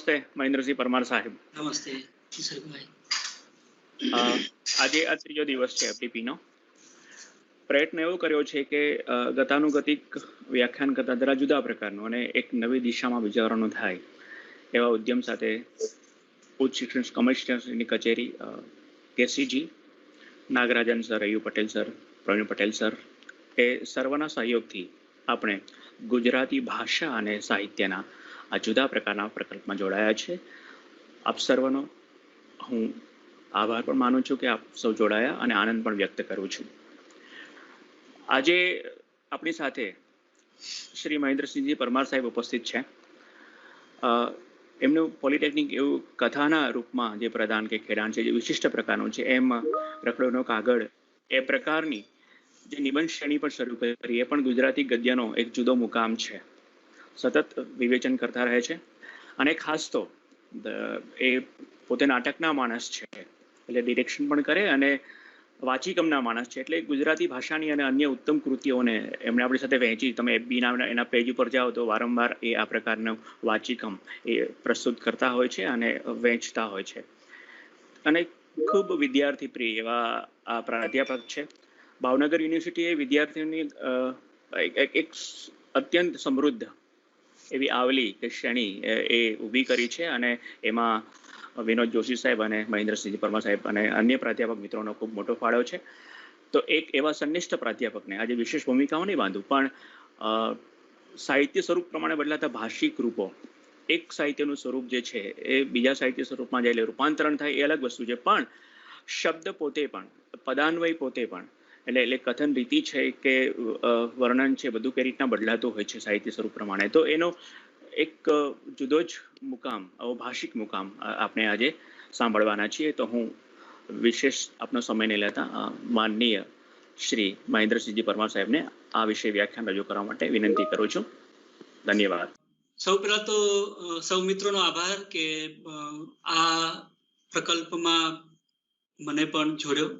નમસ્તે મહેન્દ્રસિંહ પરમાર સાહેબ. નમસ્તે કિશોરભાઈ. આજે આ ત્રીજો દિવસ છે એફડીપીનો. પ્રયત્ન એવો કર્યો છે કે ગતાનુગતિક વ્યાખ્યાન કરતા જરા જુદા પ્રકારનું અને એક નવી દિશામાં વિચારવાનું થાય એવા ઉદ્યમ સાથે ઉચ્ચ શિક્ષણ કમિશનરની કચેરી, KCG, Nagarajan sir, U Patel sir, Pravin Patel sir એ સર્વના સહયોગથી આપણે ગુજરાતી ભાષા અને સાહિત્યના આ જુદા પ્રકારના પ્રકલ્પમાં જોડાયા છે. આપ સર્વનો હું આભાર પણ માનું છું કે આપ સૌ જોડાયા અને આનંદ પણ વ્યક્ત કરું છું. આજે આપણી સાથે શ્રી મહેન્દ્રસિંહજી પરમાર સાહેબ ઉપસ્થિત છે. એમનું પોલિટેકનિક એવું કથાના રૂપમાં જે પ્રદાન કે ખેડાણ છે, જે વિશિષ્ટ પ્રકારનું છે, એમ રખડોનો કાગળ એ પ્રકારની જે નિબંધ શ્રેણી પણ શરૂ કરી, એ પણ ગુજરાતી ગદ્યનો એક જુદો મુકામ છે. સતત વિવેચન કરતા રહે છે અને ખાસ તો એ પોતે નાટકના માણસ છે, એટલે ડિરેક્શન પણ કરે અને વાચિકમના માણસ છે, એટલે ગુજરાતી ભાષાની અને અન્ય ઉત્તમ કૃતિઓને એમણે આપણી સાથે વહેંચી. તમે એફબીના એના પેજ ઉપર જાઓ તો વારંવાર એ આ પ્રકારનું વાચિકમ એ પ્રસ્તુત કરતા હોય છે અને વહેંચતા હોય છે. અને ખૂબ વિદ્યાર્થી પ્રિય એવા આ પ્રાધ્યાપક છે. ભાવનગર યુનિવર્સિટીએ વિદ્યાર્થીઓની એક અત્યંત સમૃદ્ધ એવી આવલી કે શ્રેણી એ ઊભી કરી છે અને એમાં વિનોદ જોશી સાહેબ અને મહેન્દ્રસિંહ પરમાર સાહેબ અને અન્ય પ્રાધ્યાપક મિત્રોનો ખૂબ મોટો ફાળો છે. તો એક એવા સંનિષ્ઠ પ્રાધ્યાપકને આજે વિશેષ ભૂમિકાઓ નહીં બાંધું, પણ સાહિત્ય સ્વરૂપ પ્રમાણે બદલાતા ભાષિક રૂપો, એક સાહિત્યનું સ્વરૂપ જે છે એ બીજા સાહિત્ય સ્વરૂપમાં જાય રૂપાંતરણ થાય એ અલગ વસ્તુ છે, પણ શબ્દ પોતે પણ, પદાન્વય પોતે પણ, એટલે કથન રીતિ છે કે વર્ણન છે, બધું કઈ રીતના બદલાતું હોય છે સાહિત્ય સ્વરૂપ પ્રમાણે. તો એનો એક જુદો જ મુકામ, ભાષિક મુકામ આપણે આજે સાંભળવાના છીએ. તો હું વિશેષ આપનો સમય નહીં લેતા માનનીય શ્રી મહેન્દ્રસિંહજી પરમાર સાહેબને આ વિશે વ્યાખ્યાન રજૂ કરવા માટે વિનંતી કરું છું. ધન્યવાદ. સૌ પહેલા તો સૌ મિત્રોનો આભાર કે આ પ્રકલ્પમાં મને પણ જોડ્યો.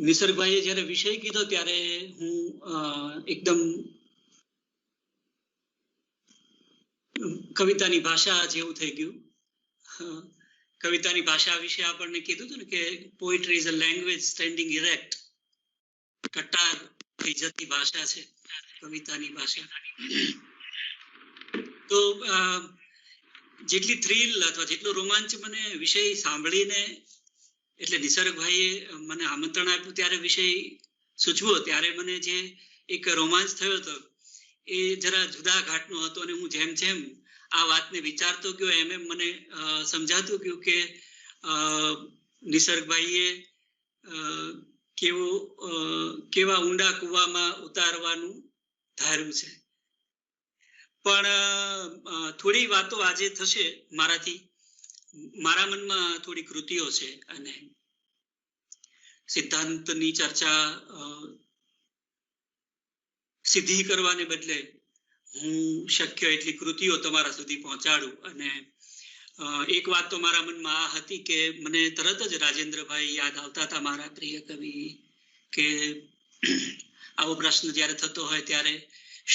નિસર્ગભાઈએ જ્યારે વિષય કીધો ત્યારે હું એકદમ કવિતાની ભાષા જેવું થઈ ગયું. કવિતાની ભાષા વિશે આપણને કીધું હતું ને કે poetry is a language standing erect. કટાર થઈ જતી ભાષા છે કવિતાની ભાષા. તો જેટલી થ્રિલ અથવા જેટલો રોમાંચ મને વિષય સાંભળીને, એટલે નિસર્ગભાઈએ મને આમંત્રણ આપ્યું ત્યારે વિષય સૂચવો ત્યારે મને જે એક રોમાંચ થયો હતો એ જરા જુદા ઘાટનો હતો. અને હું જેમ જેમ આ વાતને વિચારતો ગયો એમ એમ મને સમજાતું ગયું કે નિસર્ગભાઈએ કેવા ઊંડા કૂવામાં ઉતારવાનું ધાર્યું છે. પણ થોડી વાતો આજે થશે મારાથી. મારા મનમાં થોડી કૃતિઓ છે અને સિદ્ધાંતની ચર્ચા સીધી કરવાને બદલે હું શક્ય એટલી કૃતિઓ તમારા સુધી પહોંચાડું. અને એક વાત તો મારા મનમાં આ હતી કે મને તરત જ રાજેન્દ્રભાઈ યાદ આવતા હતા, મારા પ્રિય કવિ, કે આવો પ્રશ્ન જ્યારે થતો હોય ત્યારે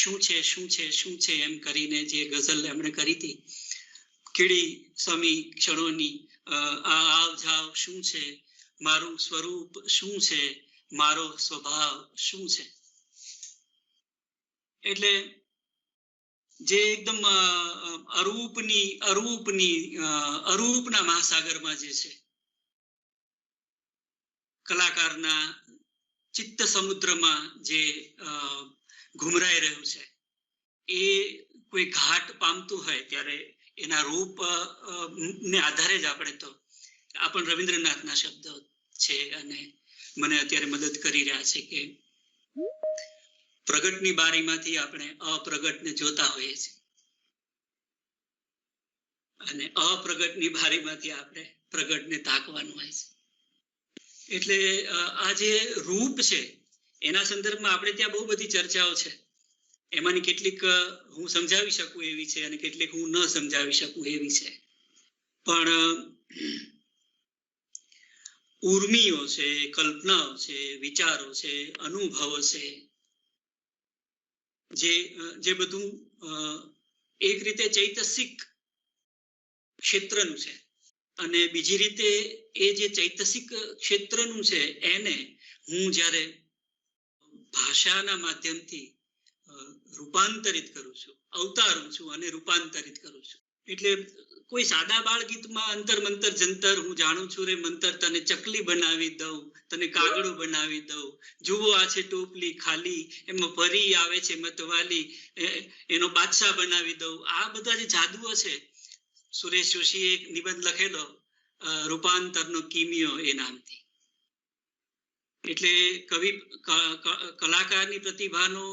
શું છે શું છે શું છે એમ કરીને જે ગઝલ એમણે કરી હતી, કીડી સમી ક્ષણોની આવ જાવ શું છે, મારું સ્વરૂપ શું છે, મારો સ્વભાવ શું છે. એટલે જે એકદમ અરૂપના મહાસાગરમાં જે છે, કલાકારના ચિત્ત સમુદ્રમાં જે ઘુમરાઈ રહ્યું છે, એ કોઈ ઘાટ પામતું હોય ત્યારે એના રૂપ ને આધારે જ આપણે તો આપણ રવિન્દ્રનાથના શબ્દો છે અને મને અત્યારે મદદ કરી રહ્યા છે કે પ્રગટની બારીમાંથી આપણે અપ્રગટને જોતા હોઈએ છીએ અને અપ્રગટની બારીમાંથી આપણે પ્રગટને તાકવાનું હોય છે. એટલે આ જે રૂપ છે એના સંદર્ભમાં આપણે ત્યાં બહુ બધી ચર્ચાઓ છે. એમાંની કેટલીક હું સમજાવી શકું એવી છે અને કેટલીક હું ન સમજાવી શકું એવી છે. પણ ઉર્મિઓ છે, કલ્પનાઓ છે, વિચારો છે, અનુભવો છે, જે બધું એક રીતે ચૈતસિક ક્ષેત્રનું છે, અને બીજી રીતે એ જે ચૈતસિક ક્ષેત્રનું છે એને હું જ્યારે ભાષાના માધ્યમથી રૂપાંતરિત કરું છું, અવતારું છું અને રૂપાંતરિત કરું છું. એટલે કોઈ સાદા બાળ ગીતમાં અંતર મંતર જંતર હું જાણું છું રે મંતર, તને ચકલી બનાવી દઉં, તને કાગડો બનાવી દઉં, જુઓ આ છે ટોપલી ખાલી, એમાં પરી આવે છે મતવાલી, એનો બાદશાહ બનાવી દઉં. આ બધા જે જાદુઓ છે, સુરેશ જોશીએ એક નિબંધ લખેલો રૂપાંતરનો કિમિયો એ નામથી. એટલે કલાકારની પ્રતિભાનો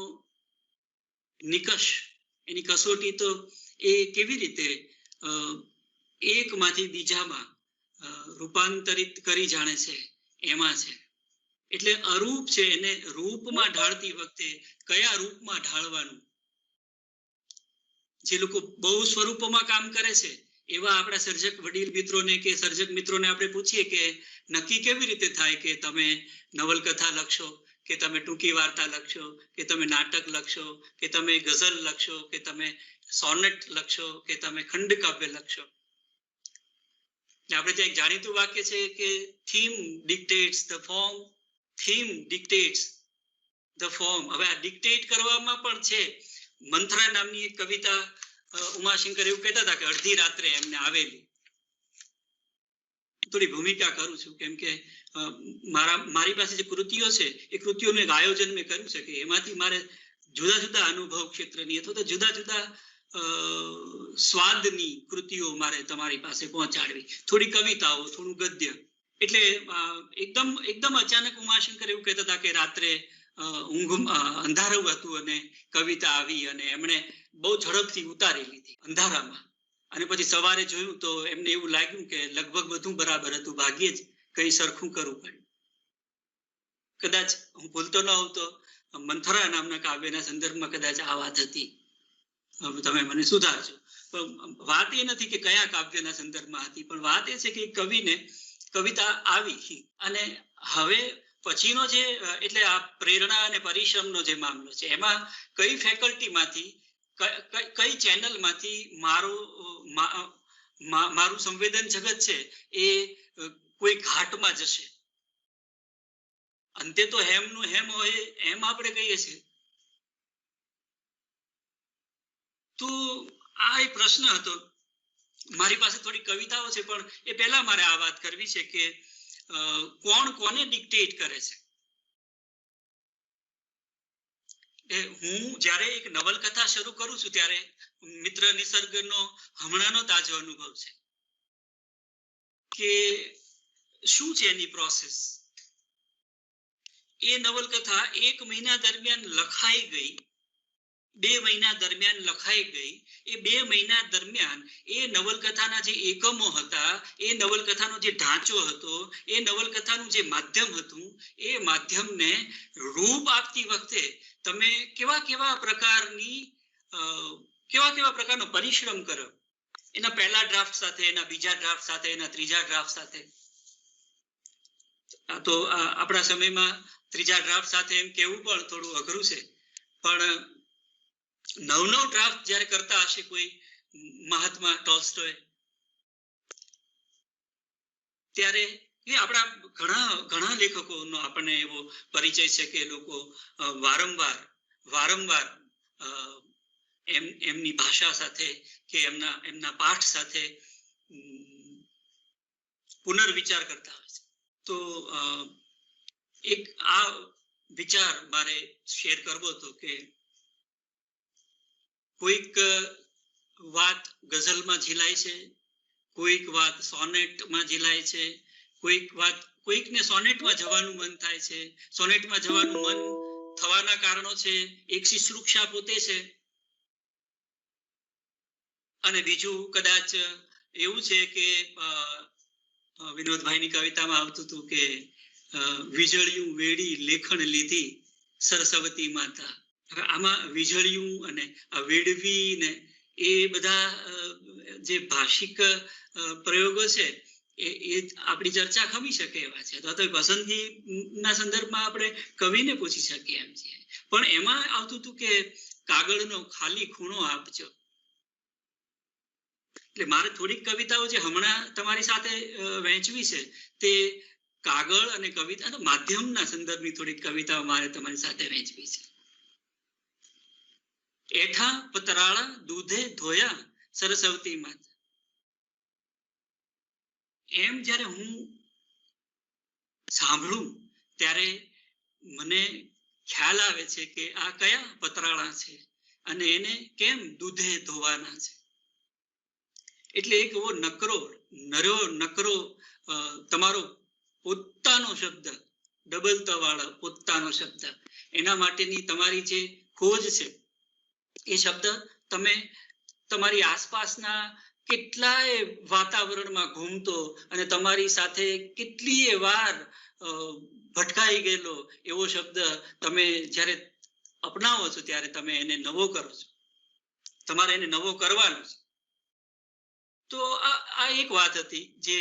નિકષ, એની કસોટી તો એ કેવી રીતે એકમાંથી બીજામાં રૂપાંતરિત કરી જાણે છે એમાં છે. એટલે અરૂપ છે એને રૂપમાં ઢાળતી વખતે કયા રૂપમાં ઢાળવાનું. જે લોકો બહુ સ્વરૂપોમાં કામ કરે છે એવા આપણા સર્જક વડીલ મિત્રોને કે સર્જક મિત્રોને આપણે પૂછીએ કે નક્કી કેવી રીતે થાય કે તમે નવલકથા લખશો, કે તમે ટૂંકી વાર્તા લખશો, કે તમે નાટક લખશો, કે તમે ગઝલ લખશો, કે તમે સોનેટ લખશો, કે તમે ખંડકાવ્ય લખશો. આપણે ત્યાં એક જાણીતું વાક્ય છે કે theme dictates the form, theme dictates the form. હવે આ ડિક્ટેટ કરવામાં પણ છે. મંથરા નામની એક કવિતા ઉમાશંકર એવું કહેતા હતા કે અડધી રાત્રે એમને આવેલી. થોડી ભૂમિકા કરું છું કેમ કે મારી પાસે જે કૃતિઓ છે એ કૃતિઓનું એક આયોજન મેં કર્યું છે કે એમાંથી મારે જુદા જુદા અનુભવ ક્ષેત્રની અથવા તો જુદા જુદા સ્વાદની કૃતિઓ મારે તમારી પાસે પહોંચાડવી. થોડી કવિતાઓ, થોડું ગદ્ય. એટલે એકદમ અચાનક ઉમાશંકર એવું કહેતા હતા કે રાત્રે અંધારું હતું અને કવિતા આવી અને એમણે બહુ ઝડપથી ઉતારી લીધી અંધારામાં. અને પછી સવારે જોયું તો એમને એવું લાગ્યું કે લગભગ બધું બરાબર હતું, ભાગ્યે જ કઈ સરખું કરવું પડ્યું. કદાચ હું ભૂલતો ન હોઉં તો મંથરા નામના કાવ્યના સંદર્ભમાં કદાચ આ વાત હતી. તમે મને સુધારજો. વાત એ નથી કે કયા કાવ્યના સંદર્ભમાં હતી, પણ વાત એ છે કે કવિને કવિતા આવી અને હવે પછીનો જે એટલે આ પ્રેરણા અને પરિશ્રમનો જે મામલો છે એમાં કઈ ફેકલ્ટીમાંથી, કઈ ચેનલમાંથી મારું સંવેદન જગત છે એ કોઈ ઘાટમાં જશે. અંતે તો હેમનું હેમ હોય એમ આપણે કહીએ છીએ. તો આ એક પ્રશ્ન હતો. મારી પાસે થોડી કવિતાઓ છે પણ એ પહેલા મારે આ વાત કરવી છે કે કોણ કોને ડિક્ટેટ કરે છે. હું જ્યારે એક નવલકથા શરૂ કરું છું ત્યારે મિત્ર નિસર્ગનો હમણાંનો તાજો અનુભવ છે કે શું છે એની પ્રોસેસ. એ નવલકથા 1 મહિના દરમિયાન લખાઈ ગઈ, 2 મહિના દરમિયાન લખાઈ ગઈ. એ 2 મહિના દરમિયાન એ નવલકથાના જે એકમો હતા, એ નવલકથાનો જે ઢાંચો હતો, એ નવલકથાનું જે માધ્યમ હતું, એ માધ્યમને રૂપ આપતી વખતે તમે કેવા પ્રકારનો પરિશ્રમ કરો. એના પહેલા ડ્રાફ્ટ સાથે, એના બીજા ડ્રાફ્ટ સાથે, એના ત્રીજા ડ્રાફ્ટ સાથે. તો આપણા સમયમાં ત્રીજા ડ્રાફ્ટ સાથે એમ કેવું પણ થોડું અઘરું છે. પણ 9 ડ્રાફ્ટ જ્યારે કરતા હશે કોઈ મહાત્મા ટોલ્સ્ટોય, ત્યારે એ આપણા ઘણા લેખકોનો આપણને એવો પરિચય છે કે લોકો વારંવાર એમની ભાષા સાથે કે એમના પાઠ સાથે પુનર્વિચાર કરતા હોય છે. તો એક આ વિચાર મારે શેર કરવો હતો કે કોઈક વાત ગઝલમાં ઝીલાય છે, કોઈક વાત સોનેટમાં ઝીલાય છે, કોઈકને સોનેટમાં જવાનું મન થાય છે. સોનેટમાં જવાનું મન થવાના કારણો છે, એક શુશ્રૂષા પોતે છે, અને બીજું કદાચ એવું છે કે વિનોદભાઈની કવિતામાં આવતું હતું કે વીજળિયું વેડી લેખણ લીધી સરસ્વતી માતા. હવે આમાં વીજળિયું અને આ વેડવી ને એ બધા જે ભાષિક પ્રયોગો છે એ આપણી ચર્ચા ખમી શકે એવા છે, અથવા તો પસંદગીના સંદર્ભમાં આપણે કવિને પૂછી શકીએ એમ છીએ. પણ એમાં આવતું હતું કે કાગળનો ખાલી ખૂણો આપજો. એટલે મારે થોડીક કવિતાઓ જે હમણાં તમારી સાથે વહેંચવી છે તે કાગળ અને કવિતા માધ્યમના સંદર્ભની થોડીક કવિતાઓ મારે તમારી સાથે વહેંચવી છે. એઠા પતરાળા દૂધે ધોયા સરસ્વતી માત. એમ જ્યારે હું સાંભળું ત્યારે મને ખ્યાલ આવે છે કે આ કયા પતરાળા છે અને એને કેમ દૂધે ધોવાના છે. એટલે એક એવો નકરો તમારો પોતાનો શબ્દ, ડબલતાવાળો પોતાનો શબ્દ, એના માટેની તમારી જે ખોજ છે એ શબ્દ તમે તમારી આસપાસના કેટલાય વાતાવરણમાં ઘૂમતો અને તમારી સાથે કેટલીય વાર ભટકાઈ ગયેલો એવો શબ્દ તમે જ્યારે અપનાવો છો ત્યારે તમે એને નવો કરો છો. તમારે એને નવો કરવાનો છે. તો આ એક વાત હતી જે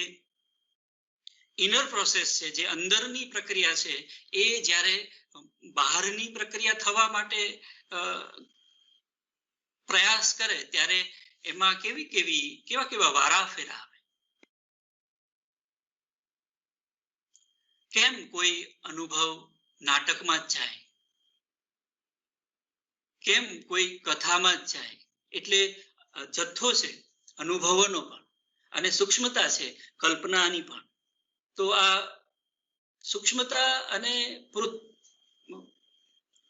ઇનર પ્રોસેસ છે, જે અંદરની પ્રક્રિયા છે, એ જ્યારે બહારની પ્રક્રિયા થવા માટે પ્રયાસ કરે ત્યારે એમાં કેવા વારા ફેરા આવે. કેમ કોઈ અનુભવ નાટકમાં જ જાય, કેમ કોઈ કથામાં જ જાય. એટલે જથ્થો છે અનુભવોનો પણ અને સૂક્ષ્મતા છે કલ્પનાની પણ. તો આ સૂક્ષ્મતા અને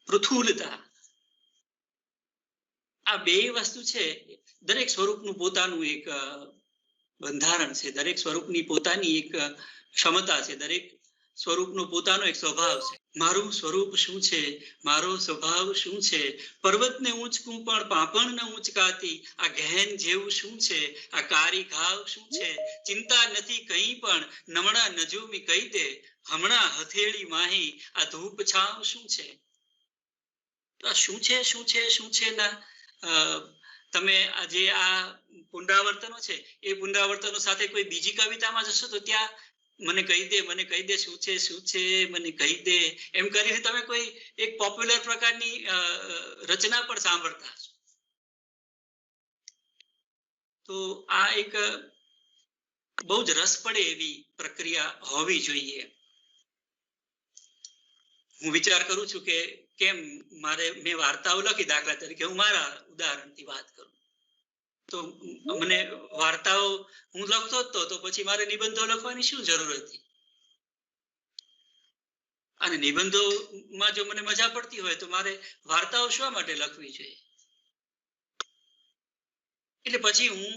પૃથુલતા, આ બે વસ્તુ છે. દરેક સ્વરૂપનું પોતાનું એક બંધારણ છે, દરેક સ્વરૂપની પોતાની એક ક્ષમતા છે, દરેક સ્વરૂપનો પોતાનો એક સ્વભાવ છે. મારું સ્વરૂપ શું છે, મારો સ્વભાવ શું છે, પર્વતને ઊંચકું પણ પાપણ ન ઊંચકાતી, આ ગહેન જેવું શું છે, આ કારી ઘાવ શું છે, ચિંતા નથી કંઈ પણ નમણા નજુમી કહી દે, હમણાં હથેળી માહી આ ધૂપ છાવ શું છે. આ શું છે ના તમે આજે આ પુનરાવર્તનો છે એ પુનરાવર્તનો સાથે કોઈ બીજી કવિતામાં જશો તો ત્યાં મને કહી દે શું છે મને કહી દે, એમ કરીને તમે કોઈ એક પોપ્યુલર પ્રકારની રચના પણ સાંભળતા હશો. તો આ એક બહુ જ રસ પડે એવી પ્રક્રિયા હોવી જોઈએ. હું વિચાર કરું છું કે કેમ મેં વાર્તાઓ લખી, દાખલા તરીકે હું મારા ઉદાહરણથી વાત કરું તો મને વાર્તાઓ હું લખતો હતો તો પછી મારે નિબંધો લખવાની શું જરૂર હતી. અને નિબંધોમાં જો મને મજા પડતી હોય તો મારે વાર્તાઓ શા માટે લખવી જોઈએ. એટલે પછી હું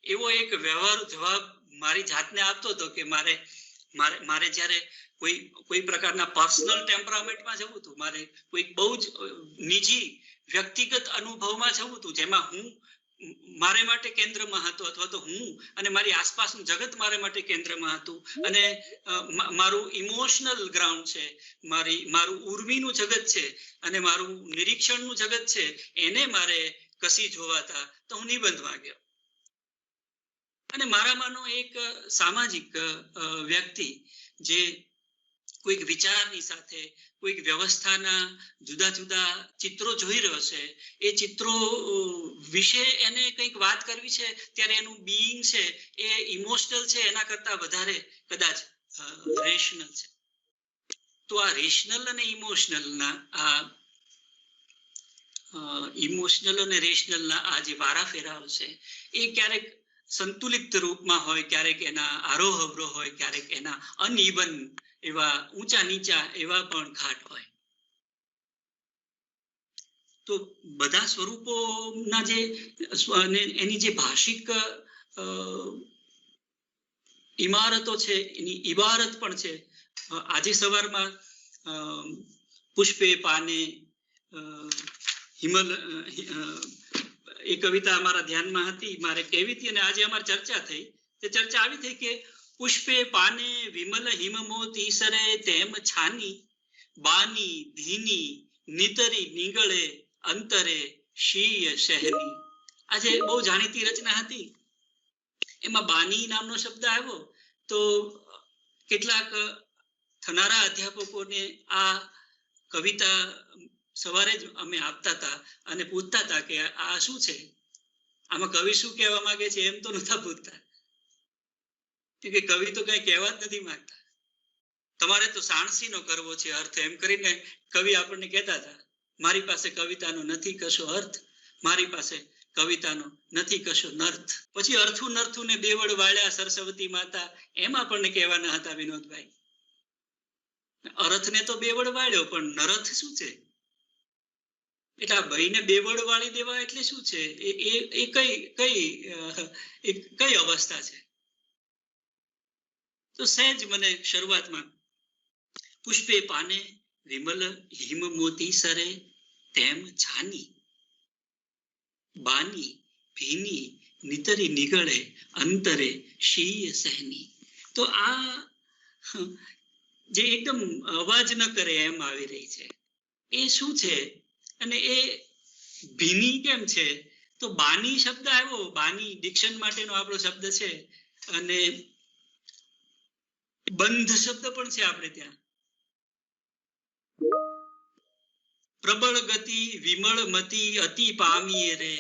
એવો એક વ્યવહારુ જવાબ મારી જાતને આપતો હતો કે મારે જ્યારે કોઈ પ્રકારના પર્સનલ ટેમ્પરામેન્ટમાં જવું હતું, મારે કોઈ બહુ જ નિજી વ્યક્તિગત અનુભવમાં જવું હતું જેમાં હું મારે માટે કેન્દ્રમાં હતો, અથવા તો હું અને મારી આસપાસનું જગત મારે માટે કેન્દ્રમાં હતું, અને મારું ઇમોશનલ ગ્રાઉન્ડ છે, મારું ઉર્મીનું જગત છે અને મારું નિરીક્ષણનું જગત છે, એને મારે કસી જોવાતા તો હું નિબંધમાં ગયો. અને મારામાંનો એક સામાજિક વ્યક્તિ જે કોઈક વિચારની સાથે કોઈક વ્યવસ્થાના જુદા જુદા ચિત્રો જોઈ રહ્યો છે, એ ચિત્રો વિશે એને કંઈક વાત કરવી છે ત્યારે એનું બીઈંગ છે એ ઇમોશનલ છે એના કરતા વધારે કદાચ રેશનલ છે. તો આ રેશનલ અને ઇમોશનલ અને રેશનલના આ જે વારા ફેરાઓ છે એ ક્યારેક સંતુલિત રૂપમાં હોય, ક્યારેક એના આરોહ અવરોહ હોય, ક્યારેક એના અનઇવન એવા ઊંચા નીચા એવા પણ ઘાટ હોય. તો બધા સ્વરૂપોના એની જે ભાષિક ઇમારતો છે એની ઇબારત પણ છે. આજે સવારમાં પુષ્પે પાને હિમલ એ કવિતા અમારા ધ્યાનમાં હતી, મારે કહેવી હતી અને આજે અમારી ચર્ચા થઈ. તે ચર્ચા આવી થઈ કે પુષ્પે પાને વિમલ હિમમોતી સરે તેમ છાની, બાની ધીની નિતરી નીગળે અંતરે શીય શહેની. આજે બહુ જાણીતી રચના હતી, એમાં બાની નામનો શબ્દ આવ્યો તો કેટલાક થનારા અધ્યાપકોને આ કવિતા સવારે જ અમે આપતા હતા અને પૂછતા હતા કે આ શું છે, આમાં કવિ શું કહેવા માંગે છે એમ તો નતા પૂછતા, કે કવિ તો કઈ કહેવા જ નથી માંગતા. તમારે તો સાણસીનો કરવો છે અર્થ, એમ કરીને કવિ આપણને કહેતા હતા, મારી પાસે કવિતાનો નથી કશો અર્થ, મારી પાસે કવિતાનો નથી કશો નર્થ. પછી અર્થું નર્થું ને બેવડ વાળ્યા સરસ્વતી માતા, એમ આપણને કહેવાના હતા વિનોદભાઈ. અર્થને તો બેવડ વાળ્યો, પણ નરથ શું છે? એટલે આ ભાઈને બેવડ વાળી દેવા એટલે શું છે? એ કઈ અવસ્થા છે? તો સહેજ મને શરૂઆતમાં પુષ્પે પાને વિમલ હિમ મોતી સરે, તેમ છાની બાની ભીની નિતરી નિગળે અંતરે શીય સહેની. તો આ જે એકદમ અવાજ ન કરે એમ આવી રહી છે, એ શું છે? અને એ ભીની કેમ છે? તો બાની શબ્દ આવ્યો, બાની ડિક્શન માટેનો આપણો શબ્દ છે, અને બંધ શબ્દ પણ છે આપણે ત્યાં. પ્રબળ ગતિ વિમળ મતી અતિ પામીએ રે,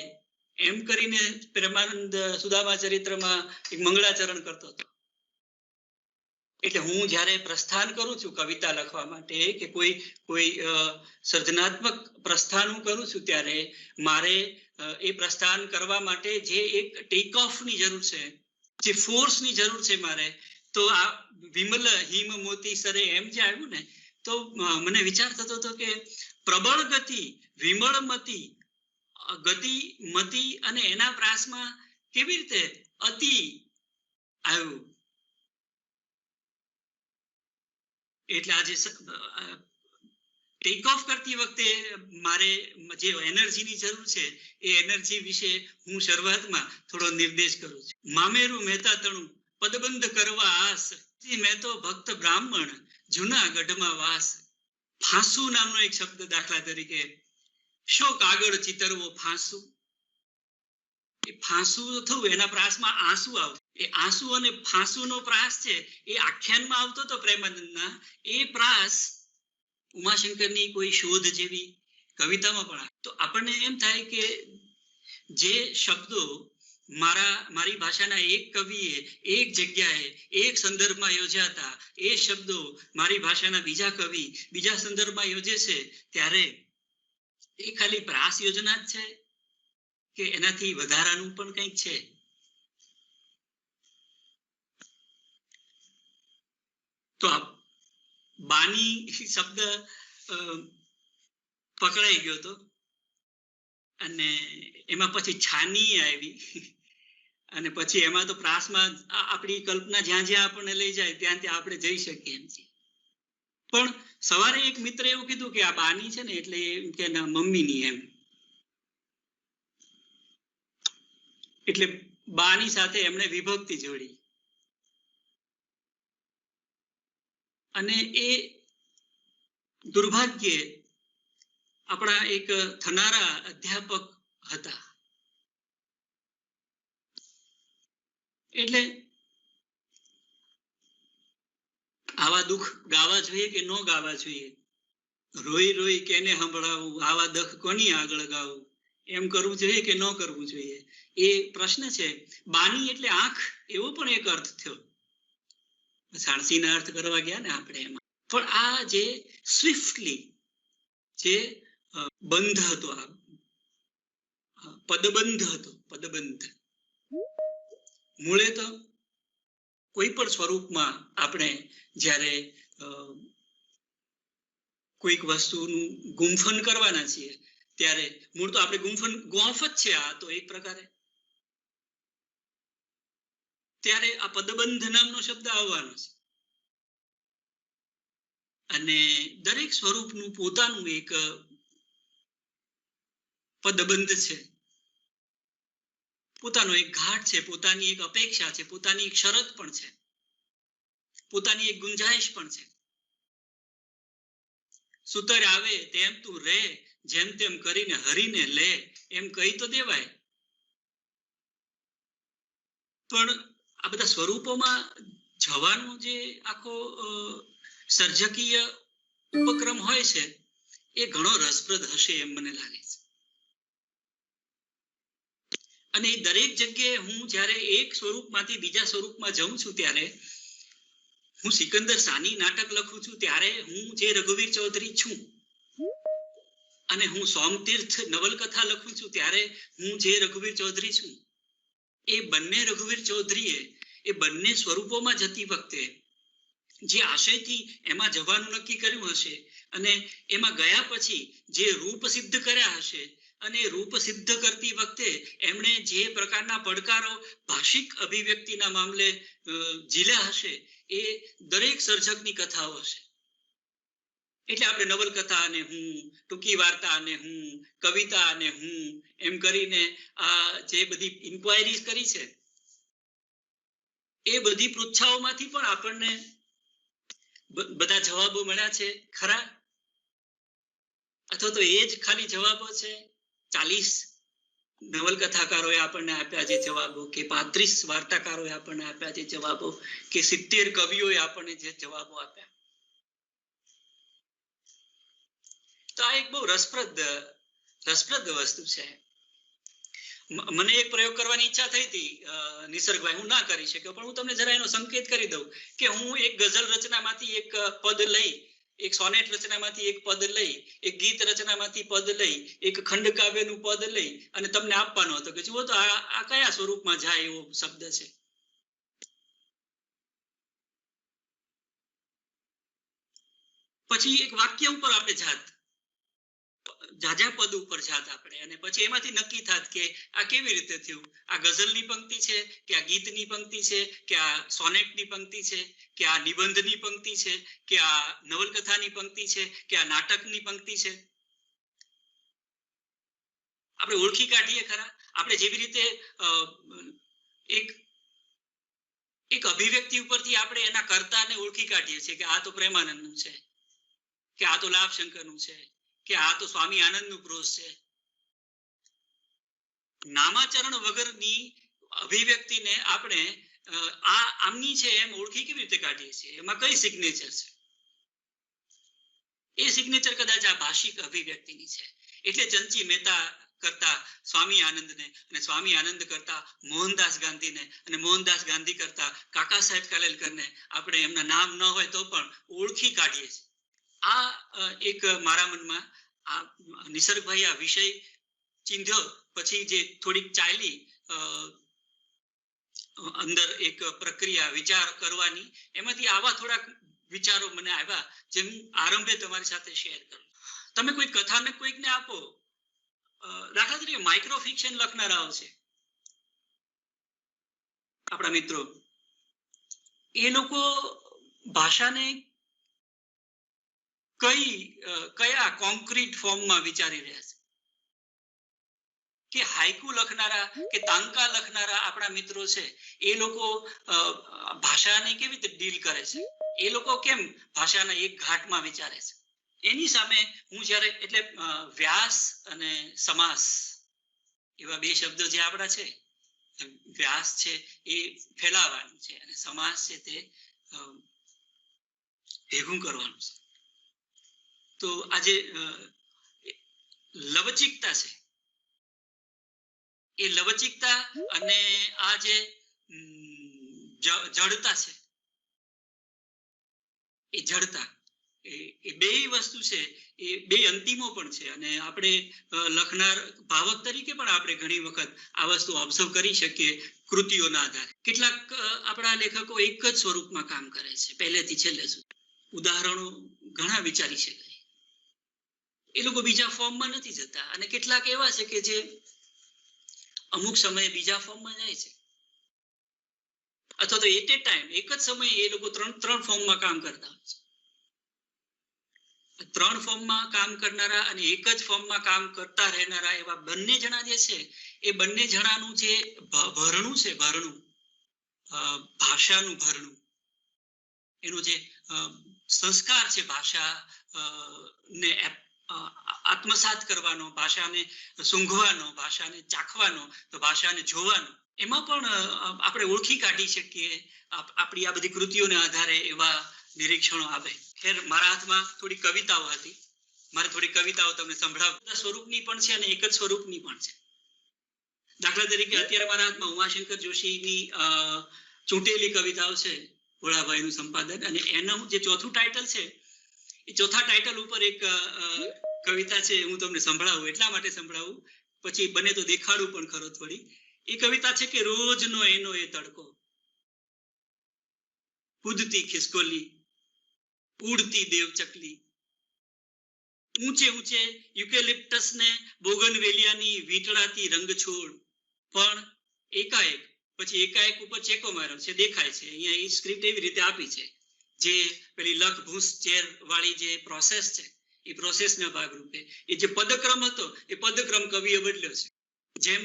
એમ કરીને પ્રેમાનંદ સુદામા ચરિત્રમાં એક મંગળાચરણ કરતો હતો. એટલે હું જ્યારે પ્રસ્થાન કરું છું કવિતા લખવા માટે, કે કોઈ સર્જનાત્મક પ્રસ્થાન હું કરું છું, ત્યારે મારે એ પ્રસ્થાન કરવા માટે જે એક ટેક ઓફ ની જરૂર છે, જે ફોર્સ ની જરૂર છે મારે, તો આ વિમલ હિમ મોતી સરે એમ જે આવ્યું ને, તો મને વિચાર થતો હતો કે પ્રબળ ગતિ વિમળ મતી, ગતિ મતી અને એના પ્રાસમાં કેવી રીતે અતિ આવ્યું. એટલે આજે ટેક ઓફ કરતી વખતે મારે જે એનર્જીની જરૂર છે, એ એનર્જી વિશે હું શરૂઆતમાં થોડો નિર્દેશ કરું છું. મામેરું મહેતા તણું પદબંધ કરવા આસ, મેં તો ભક્ત બ્રાહ્મણ જૂનાગઢમાં વાસ. ફાંસુ નામનો એક શબ્દ, દાખલા તરીકે શો કાગળ ચિતરવો ફાંસુ, એ ફાંસુ થયું, એના પ્રાસમાં આંસુ આવતું. એ આંસુ અને ફાંસુનો પ્રાસ છે, એ આખ્યાનમાં આવતો હતો પ્રેમાનંદના. એ પ્રાસ ઉમાશંકરની કોઈ શોધ જેવી કવિતામાં પણ. તો આપણને એમ થાય કે જે શબ્દો મારી ભાષાના એક કવિએ એક જગ્યાએ એક સંદર્ભમાં યોજ્યા હતા, એ શબ્દો મારી ભાષાના બીજા કવિ બીજા સંદર્ભમાં યોજે છે, ત્યારે એ ખાલી પ્રાસ યોજના જ છે કે એનાથી વધારાનું પણ કંઈક છે? તો આ બાની શબ્દ પકડાઈ ગયો હતો, અને એમાં પછી છાની આવી, અને પછી એમાં તો પ્રાસમાં આપણી કલ્પના જ્યાં જ્યાં આપણને લઈ જાય ત્યાં ત્યાં આપણે જઈ શકીએ એમ છીએ. પણ સવારે એક મિત્ર એવું કીધું કે આ બાની છે ને, એટલે એમ કે ના, મમ્મીની એમ. એટલે બાની સાથે એમણે વિભક્તિ જોડી, અને એ દુર્ભાગ્યે આપણા એક થનારા અધ્યાપક હતા. એટલે આવા દુઃખ ગાવા જોઈએ કે ન ગાવા જોઈએ? રોઈ રોઈ કેને સંભળાવું, આવા દુઃખ કોની આગળ ગાવું, એમ કરવું જોઈએ કે ન કરવું જોઈએ? એ પ્રશ્ન છે. બાની એટલે આંખ, એવો પણ એક અર્થ થયો. સાણસીના અર્થ કરવા ગયા ને આપણે એમાં. પણ આ જે સ્વિફ્ટલી જે બંધ હતો, આ પદબંધ હતો, પદબંધ. મૂળે તો કોઈ પણ સ્વરૂપમાં આપણે જ્યારે કોઈક વસ્તુનું ગુંફન કરવાના છીએ, ત્યારે મૂળ તો આપણે ગુંફન ગોફ જ છે આ તો એક પ્રકારે. ત્યારે આ પદબંધ નામનો શબ્દ આવવાનો છે, અને દરેક સ્વરૂપનું પોતાનું એક પદબંધ છે, પોતાનો એક ઘાટ છે, પોતાની એક અપેક્ષા છે, પોતાની એક શરત પણ છે, પોતાની એક ગુંજાઈશ પણ છે. સુતર આવે તેમ તું રે, જેમ તેમ કરીને હરીને લે, એમ કહી તો દેવાય. પણ આ બધા સ્વરૂપોમાં જવાનો જે આખો સર્જકીય ઉપક્રમ હોય છે, એ ઘણો રસપ્રદ હશે એમ મને લાગે છે. અને એ દરેક જગ્યાએ હું જ્યારે એક સ્વરૂપમાંથી બીજા સ્વરૂપમાં જઉં છું ત્યારે હું સિકંદર સાની નાટક લખું છું ત્યારે હું જે રઘુવીર ચૌધરી છું, અને હું સોમતીર્થ નવલકથા લખું છું ત્યારે હું જે રઘુવીર ચૌધરી છું, એ બંને રઘુવીર ચૌધરીએ એ બંને સ્વરૂપોમાં જતી વખતે જે આશયથી એમાં જવાનું નક્કી કર્યું હશે અને એમાં ગયા પછી જે રૂપ સિદ્ધ કર્યા હશે અને રૂપ સિદ્ધ કરતી વખતે એમણે જે પ્રકારના પડકારો ભાષિક અભિવ્યક્તિના મામલે ઝીલ્યા હશે એ દરેક સર્જકની કથાઓ હશે. એટલે આપણે નવલકથા અને હું, ટૂંકી વાર્તા અને હું, કવિતા અને હું, એમ કરીને આ જે બધી ઇન્ક્વાયરીઝ કરી છે એ બધી પૃચ્છાઓમાંથી પણ આપણને બધા જવાબો મળ્યા છે ખરા? અથવા તો એ જ ખાલી જવાબો છે? 40 નવલકથાકારોએ આપણને આપ્યા જે જવાબો, કે 35 વાર્તાકારોએ આપણને આપ્યા જે જવાબો, કે 70 કવિઓએ આપણને જે જવાબો આપ્યા. તો આ એક બહુ રસપ્રદ વસ્તુ છે. મને એક પ્રયોગ કરવાની ઈચ્છા થઈ હતી નિસર્ગભાઈ, હું ના કરી શક્યો, પણ હું તમને જરા એનો સંકેત કરી દઉં કે હું એક ગઝલ રચનામાંથી એક પદ લઈ, એક સોનેટ રચનામાંથી એક પદ લઈ, એક ગીત રચનામાંથી પદ લઈ, એક ખંડ કાવ્યનું પદ લઈ અને તમને આપવાનો હતો કે જુઓ તો આ કયા સ્વરૂપમાં જાય એવો શબ્દ છે. પછી એક વાક્ય ઉપર આપણે જાજા પદ ઉપર જાત આપણે, અને પછી એમાંથી નક્કી થાત કે આ કેવી રીતે થયું, આ ગઝલની પંક્તિ છે કે આ ગીતની પંક્તિ છે કે આ સોનેટની પંક્તિ છે કે આ નિબંધની પંક્તિ છે કે આ નવલકથાની પંક્તિ છે કે આ નાટકની પંક્તિ છે. આપણે ઓળખી કાઢીએ ખરા? આપણે જેવી રીતે એક અભિવ્યક્તિ ઉપરથી આપણે એના કર્તાને ઓળખી કાઢીએ છીએ કે આ તો પ્રેમાનંદનું છે, કે આ તો લાભશંકરનું છે, કે આ તો સ્વામી આનંદનું પ્રોઝ છે. નામાચરણ વગરની અભિવ્યક્તિને આપણે આ આમની છે એમ ઓળખી કેવી રીતે કાઢીએ છીએ? એમાં કઈ સિગ્નેચર છે? એ સિગ્નેચર કદાચ આ ભાષિક અભિવ્યક્તિની છે. એટલે ચંચી મહેતા કરતા સ્વામી આનંદને, અને સ્વામી આનંદ કરતા મોહનદાસ ગાંધીને, અને મોહનદાસ ગાંધી કરતા કાકા સાહેબ કાલેલકરને આપણે એમના નામ ન હોય તો પણ ઓળખી કાઢીએ છીએ. આ એક મારા મનમાં આ નિસર્ગભાઈ આ વિષય ચીંધ્યો પછી જે થોડીક ચાલી અંદર એક પ્રક્રિયા વિચાર કરવાની, એમાંથી આવા થોડાક વિચારો મને આવ્યા જે હું આરંભે તમારી સાથે શેર કરું. તમે કોઈ કથાને કોઈકને આપો, દાખલા તરીકે માઇક્રો ફિક્શન લખનારાઓ છે આપણા મિત્રો, એ લોકો ભાષાને કયા કોન્ક્રીટ ફોર્મમાં વિચારી રહ્યા છે? કે હાઇકુ લખનારા કે તાંકા લખનારા આપણા મિત્રો છે, એ લોકો ભાષાને કેવી રીતે ડીલ કરે છે? એ લોકો કેમ ભાષાના એક ઘાટમાં વિચારે છે? એની સામે હું જ્યારે, એટલે વ્યાસ અને સમાસ એવા બે શબ્દો જે આપણા છે, વ્યાસ છે એ ફેલાવવાનું છે અને સમાસ છે તે ભેગું કરવાનું છે. તો આજે લવચિકતા છે, એ લવચિકતા અને આ જે જડતા છે, એ જડતા એ બે વસ્તુ છે, એ બે અંતિમો પણ છે. અને આપણે લખનાર ભાવક તરીકે પણ આપણે ઘણી વખત આ વસ્તુ ઓબ્ઝર્વ કરી શકીએ કૃતિઓના આધારે. કેટલાક આપણા લેખકો એક જ સ્વરૂપમાં કામ કરે છે પહેલેથી છેલ્લે સુધી. ઉદાહરણો ઘણા વિચારી શકાય. એ લોકો બીજા ફોર્મમાં નથી જતા, અને કેટલાક એવા છે કે જે અમુક સમયે બીજા ફોર્મમાં જાય છે, અથવા તો એટ એ ટાઈમ એક જ સમયે એ લોકો ત્રણ ફોર્મમાં કામ કરતા હોય છે. 3 ફોર્મમાં કામ કરનારા અને એક જ ફોર્મમાં કામ કરતા રહેનારા એવા બંને જણા જે છે, એ બંને જણાનું જે ભરણું છે, ભાષાનું ભરણું, એનો જે સંસ્કાર છે ભાષા ને આત્મસાત કરવાનો, ભાષાને સૂંઘવાનો, ભાષાને ચાખવાનો, તો ભાષાને જોવાનો, એમાં પણ આપણે ઓળખી કાઢી શકીએ આપણી આ બધી કૃતિઓને આધારે એવા નિરીક્ષણો આવે. ખેર, મારા હાથમાં થોડી કવિતાઓ હતી, મારે થોડી કવિતાઓ તમને સંભળાવવા. સ્વરૂપની પણ છે અને એક જ સ્વરૂપની પણ છે. દાખલા તરીકે અત્યારે મારા હાથમાં ઉમાશંકર જોશીની ચૂંટેલી કવિતાઓ છે, ભોળાભાઈનું સંપાદન, અને એનું જે ચોથું ટાઇટલ છે, એ ચોથા ટાઇટલ ઉપર એક કવિતા છે, હું તમને સંભળાવું, એટલા માટે સંભળાવું, પછી બને તો દેખાડું પણ ખરો થોડી. એ કવિતા છે કે રોજનો એનો એ તડકો, કૂદતી ખિસકોલી, ઉડતી દેવચકલી, ઊંચે ઊંચે યુકેલિપ્ટસ ને બોગનવેલિયાની વીંટળાતી રંગછોડ, પણ એકાએક, પછી એકાએક ઉપર ચેકો માર્યો છે, દેખાય છે અહીંયા. એ સ્ક્રિપ્ટ એવી રીતે આપી છે, જે પેલી લખ ભૂસ ચેર વાળી જે પ્રોસેસ છે, એ પ્રોસેસના ભાગરૂપે એ જે પદક્રમ હતો, એ પદક્રમ કવિએ બદલ્યો છે. જેમ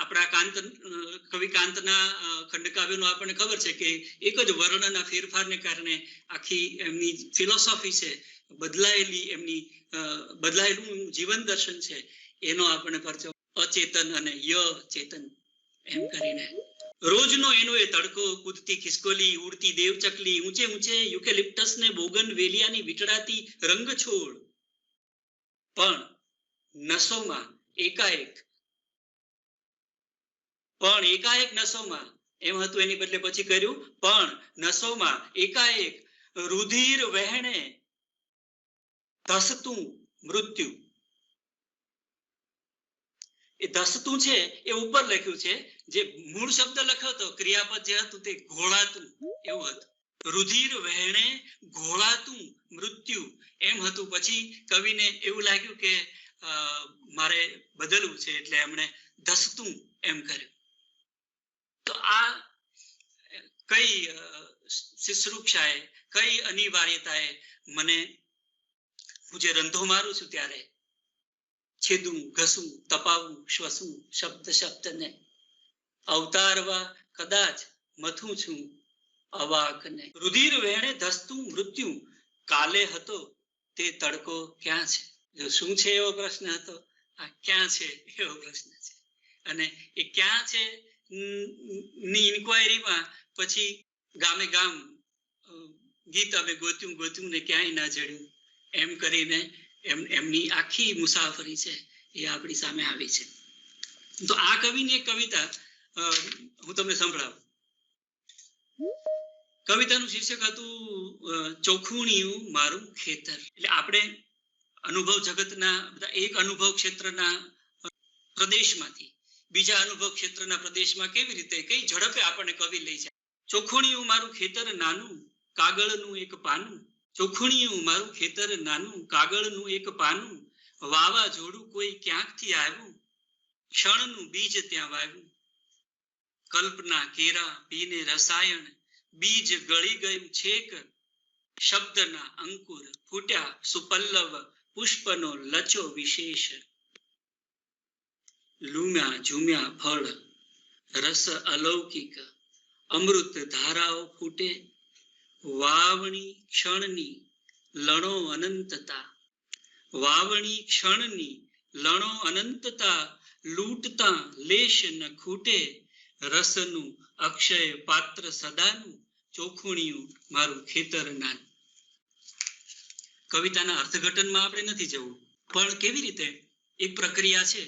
આપણા કવિ કાંતના ખંડકાવ્યનો આપણને ખબર છે કે એક જ વર્ણના ફેરફારને કારણે આખી એમની ફિલોસોફી છે, બદલાયેલું જીવન દર્શન છે, એનો આપણને પરચો અચેતન અને ચેતન એમ કરીને. રોજનો એનો એ તડકો, કૂદતી ખિસકોલી, ઉડતી દેવચકલી, ઊંચે ઊંચે યુકેલિપ્ટસ ને બોગનવેલિયાની વીંટળાતી રંગછોડ, પણ નસોમાં એકાએક નસોમાં, એમ હતું, એની બદલે પછી કર્યું પણ નસોમાં એકાએક રુધિર વહેણે ધસતું મૃત્યુ. એ ધસતું છે એ ઉપર લખ્યું છે, જે મૂળ શબ્દ લખ્યો હતો, ક્રિયાપદ જે હતું તે ઘોળાતું એવું હતું. રુધિર વહેણે ઘોળાતું મૃત્યુ એમ હતું. પછી કવિને એવું લાગ્યું કે મારે બદલવું છે, એટલે એમણે ધસતું એમ કર્યું. તો આ કઈ શુશ્રૂષાએ, કઈ અનિવાર્યતાએ મને, હું જે રંધો મારું છું ત્યારે છેદું, ઘસું, તપાવું, શ્વસું, શબ્દ શબ્દને અવતારવા કદાચ મથું છું અવાકને. રુધિર વહેણે ધસતું મૃત્યુ, કાલે હતો તે તડકો ક્યાં છે? જો શું છે એવો પ્રશ્ન હતો, આ ક્યાં છે એવો પ્રશ્ન છે. અને એ ક્યાં છે ની ઇન્ક્વાયરીમાં પછી ગામે ગામ ગીત અમે ગોત્યું ને ક્યાંય ના જડ્યું, એમ કરીને એમની આખી મુસાફરી છે એ આપણી સામે આવી છે. તો આ કવિની એક કવિતા હું તમને સંભળાવું. કવિતાનું શીર્ષક હતું ચોખુણિયું મારું ખેતર. એટલે આપણે અનુભવ જગતના બધા એક અનુભવ ક્ષેત્રના પ્રદેશમાંથી બીજા અનુભવ ક્ષેત્રના પ્રદેશમાં કેવી રીતે, કઈ ઝડપે આપણને કવિ લઈ જાય. ચોખુણિયું મારું ખેતર નાનું, કાગળનું એક પાનું, ચોખુણિયું મારું ખેતર નાનું, કાગળનું એક પાનું, વાવાઝોડું કોઈ ક્યાંકથી આવ્યું, ક્ષણનું બીજ ત્યાં વાવ્યું, કલ્પના કેરા પીને રસાયણ, બીજ ગળી ગયું છેક, શબ્દના અંકુર ફૂટ્યા સુપલ્લવ, પુષ્પનો લચો વિશેષ, લૂમ્યા ઝૂમ્યા ફળ, રસ અલૌકિક, અમૃત ધારાઓ ફૂટે, વાવણી ક્ષણની લણો અનંતતા, વાવણી ક્ષણની લણો અનંતતા, લૂંટતા લેશ ન ખૂટે, રસનું અક્ષય પાત્ર સદાનું, ચોખુણિયું મારું ખેતર નાનું. કવિતાના અર્થઘટનમાં આપણે નથી જવું, પણ કેવી રીતે એક પ્રક્રિયા છે,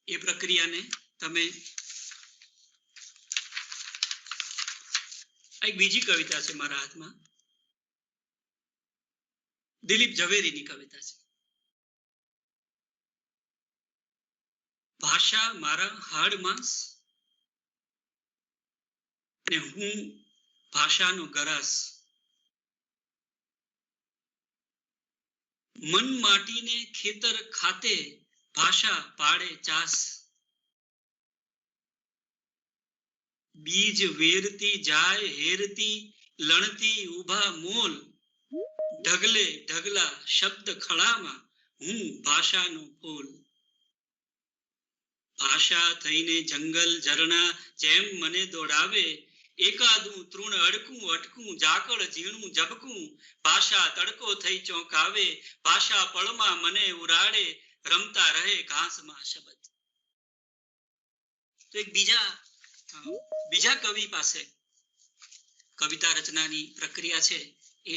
એ પ્રક્રિયાને તમે, એક બીજી કવિતા છે મારા હાથમાં, દિલીપ ઝવેરીની કવિતા છે. ભાષા મારા હાડ માંસ ને હું ભાષાનો ગરાસ, મન માટીને ખેતર ખાતે ભાષા પાડે ચાસ, બીજ વેરતી જાય હેરતી લણતી ઉભા મોલ, ઢગલે ઢગલા શબ્દ ખળામાં હું ભાષાનો ફૂલ. ભાષા થઈને જંગલ ઝરણા જેમ મને દોડાવે, એકાદું તૃણ અડકું અટકું ઝાકળ ઝીણું ઝબકું, ભાષા તડકો થઈ ચોંકાવે, ભાષા પળમાં મને ઉરાડે, રમતા રહે ઘાસમાં શબ્દ. તો એક બીજા કવિ પાસે કવિતા રચનાની પ્રક્રિયા છે એ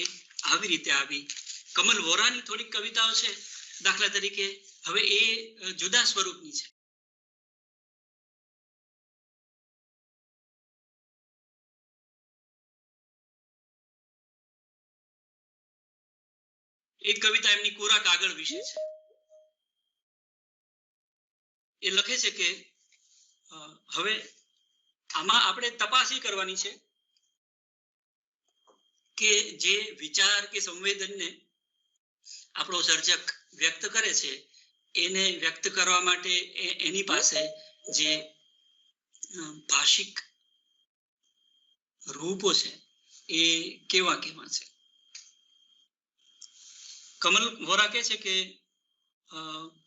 આવી રીતે આવી. કમલ વોરાની થોડીક કવિતાઓ છે દાખલા તરીકે, હવે એ જુદા સ્વરૂપની છે. એક કવિતા એમની કોરા કાગળ વિશે છે. એ લખે છે કે હવે આમાં આપણે તપાસ એ કરવાની છે કે જે વિચાર કે સંવેદનને આપણો સર્જક વ્યક્ત કરે છે એને વ્યક્ત કરવા માટે એની પાસે જે ભાષિક રૂપો છે એ કેવા કેવા છે. કમલ વોરા કહે છે કે